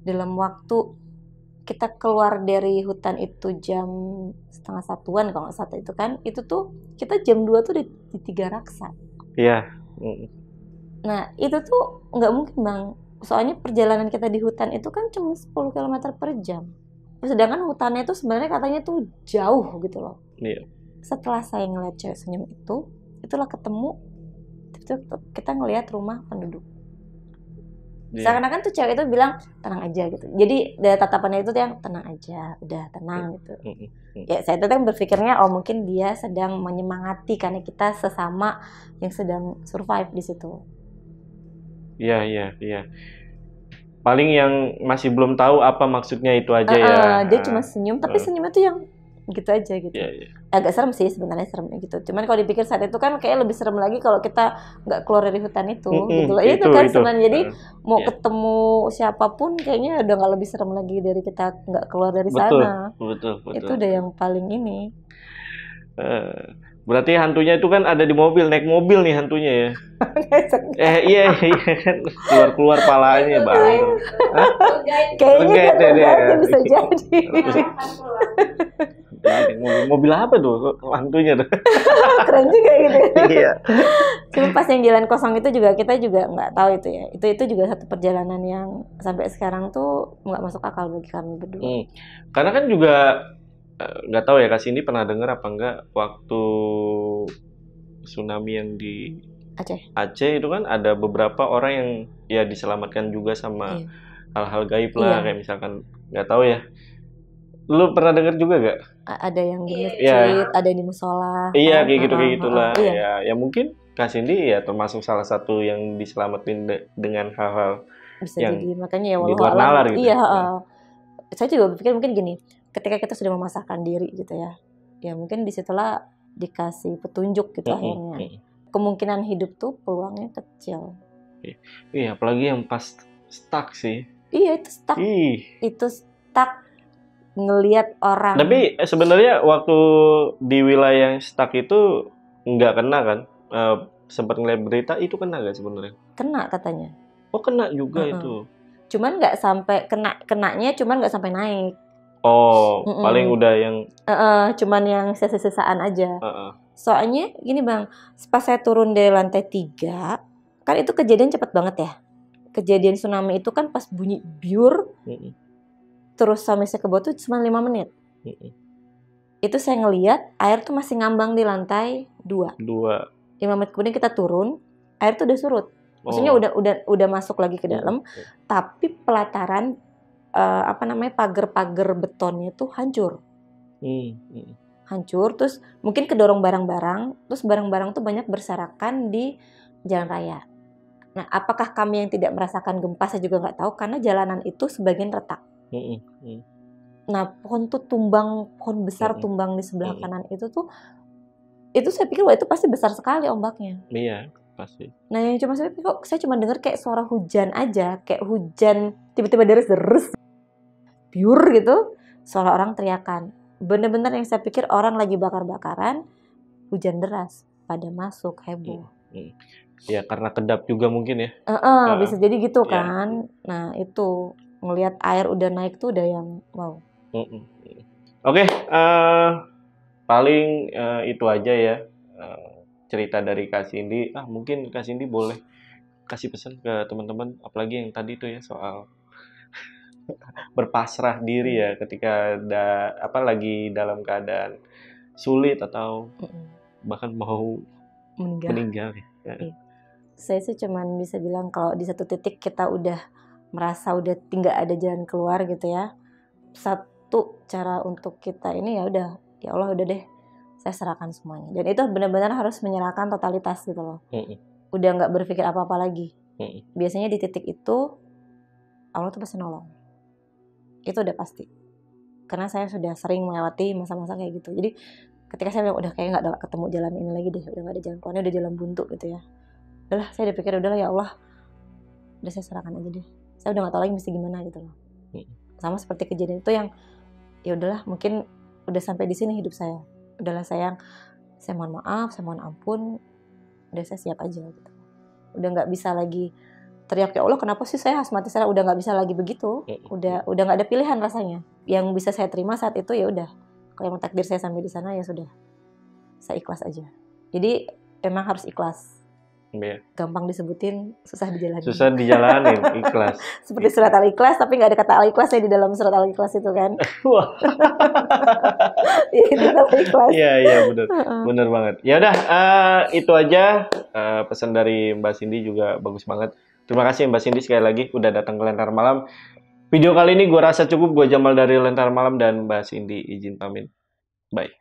Dalam waktu kita keluar dari hutan itu jam 12:30 kalau nggak salah itu kan, itu tuh kita jam 2 tuh di Tiga Raksa. Iya. Nah itu tuh nggak mungkin bang, soalnya perjalanan kita di hutan itu kan cuma 10 km per jam, sedangkan hutannya itu sebenarnya katanya tuh jauh gitu loh. Iya. Setelah saya ngeliat cewek senyum itu, itulah ketemu, itu kita ngelihat rumah penduduk. Iya. Seakan-akan tuh cewek itu bilang tenang aja gitu. Jadi dari tatapannya itu tuh yang tenang aja, udah tenang gitu. Ya saya tetap berpikirnya oh mungkin dia sedang menyemangati karena kita sesama yang sedang survive di situ. Iya. Paling yang masih belum tahu apa maksudnya itu aja ya. Dia cuma senyum, tapi senyumnya tuh yang gitu aja gitu. Iya. Agak serem sih sebenarnya, seremnya gitu. Cuman kalau dipikir saat itu kan kayak lebih serem lagi kalau kita nggak keluar dari hutan itu, gitu loh. Itu kan sebenarnya. Jadi mau ketemu siapapun kayaknya udah nggak lebih serem lagi dari kita nggak keluar dari sana. Betul. Itu udah yang paling ini. Berarti hantunya itu kan ada di mobil, naik mobil nih hantunya ya. Iya kan keluar palanya bang. Kayaknya bisa jadi. Mobil apa tuh hantunya tuh? Keren juga gitu. Iya. Cuma pas yang jalan kosong itu juga kita juga nggak tahu itu ya. Itu juga satu perjalanan yang sampai sekarang tuh nggak masuk akal bagi kami berdua. Karena kan juga nggak tahu ya Kak Cindy pernah dengar apa enggak waktu tsunami yang di Aceh itu kan ada beberapa orang yang ya diselamatkan juga sama hal-hal gaib lah kayak misalkan nggak tahu ya. Lu pernah dengar juga gak? Ada yang di masjid, ada yang di musola. Iya, kayak gitulah. Ya mungkin Kak Cindy ya termasuk salah satu yang diselamatin dengan hal-hal bisa yang jadi, makanya ya di luar nalar gitu. Iya, saya juga berpikir mungkin gini, ketika kita sudah memasakkan diri gitu ya mungkin disitulah dikasih petunjuk gitu akhirnya. Kemungkinan hidup tuh peluangnya kecil. Iya, apalagi yang pas stuck sih. Iya, itu stuck. Itu stuck ngelihat orang. Tapi sebenarnya waktu di wilayah yang stuck itu nggak kena kan? Sempat ngeliat berita itu kena nggak sebenarnya? Kena katanya. Oh kena juga itu. Cuman nggak sampai kenanya, cuman nggak sampai naik. Oh, paling udah yang. Cuman yang sisa-sisaan aja. Soalnya gini bang, pas saya turun dari lantai 3, kan itu kejadian cepet banget ya. Kejadian tsunami itu kan pas bunyi biur. Terus sampai saya ke bawah tuh cuma 5 menit. Itu saya ngelihat air tuh masih ngambang di lantai 2. 5 menit kemudian kita turun, air tuh udah surut. Maksudnya udah masuk lagi ke dalam, tapi pelataran pagar-pagar betonnya tuh hancur. Hancur, terus mungkin kedorong barang-barang, terus barang-barang tuh banyak berserakan di jalan raya. Nah, apakah kami yang tidak merasakan gempa saya juga nggak tahu karena jalanan itu sebagian retak. Nah, pohon tuh tumbang, pohon besar tumbang di sebelah kanan itu saya pikir wah itu pasti besar sekali ombaknya. Iya, pasti. Nah, yang cuma saya cuma dengar kayak suara hujan aja, kayak hujan tiba-tiba deres-deres, biur gitu, suara orang teriakan. Bener-bener yang saya pikir orang lagi bakar-bakaran, hujan deras, pada masuk heboh. Ya karena kedap juga mungkin ya. Bisa jadi gitu kan. Nah, itu ngelihat air udah naik tuh udah yang wow. Oke, paling itu aja ya cerita dari Kak Cindy. Mungkin Kak Cindy boleh kasih pesan ke teman-teman, apalagi yang tadi tuh ya soal berpasrah diri ya ketika lagi dalam keadaan sulit atau bahkan mau meninggal ya. Saya sih cuman bisa bilang kalau di satu titik kita udah merasa udah tinggal ada jalan keluar gitu ya. Satu cara untuk kita ini ya udah, ya Allah udah deh, saya serahkan semuanya. Dan itu benar-benar harus menyerahkan totalitas gitu loh. Udah nggak berpikir apa-apa lagi. Biasanya di titik itu Allah tuh pasti nolong. Itu udah pasti. Karena saya sudah sering melewati masa-masa kayak gitu. Jadi ketika saya bilang udah kayak nggak ada ketemu jalan ini lagi deh, udah nggak ada jalan keluarnya, udah jalan buntu gitu ya. Udahlah, saya udah pikir udahlah ya Allah, udah saya serahkan aja deh. Saya udah nggak tahu lagi mesti gimana gitu loh. Sama seperti kejadian itu yang ya udahlah mungkin udah sampai di sini hidup saya. Udahlah sayang, saya mohon maaf, saya mohon ampun, udah saya siap aja gitu. Udah nggak bisa lagi teriak ya Allah kenapa sih saya harus mati sekarang, udah nggak bisa lagi begitu. Udah nggak ada pilihan rasanya. Yang bisa saya terima saat itu ya udah. Kalau yang takdir saya sampai di sana ya sudah. Saya ikhlas aja. Jadi emang harus ikhlas. Iya. gampang disebutin, susah dijalanin. Susah dijalanin, ikhlas. Seperti surat Al-Ikhlas, tapi nggak ada kata Al-Ikhlasnya di dalam surat Al-Ikhlas itu kan. Wah. Ya, itu Al-Ikhlas. Iya bener, bener banget. Ya udah, itu aja pesan dari Mbak Cindy juga bagus banget. Terima kasih Mbak Cindy sekali lagi udah datang ke Lentera Malam. Video kali ini gue rasa cukup. Gue Jamal dari Lentera Malam dan Mbak Cindy izin pamit. Bye.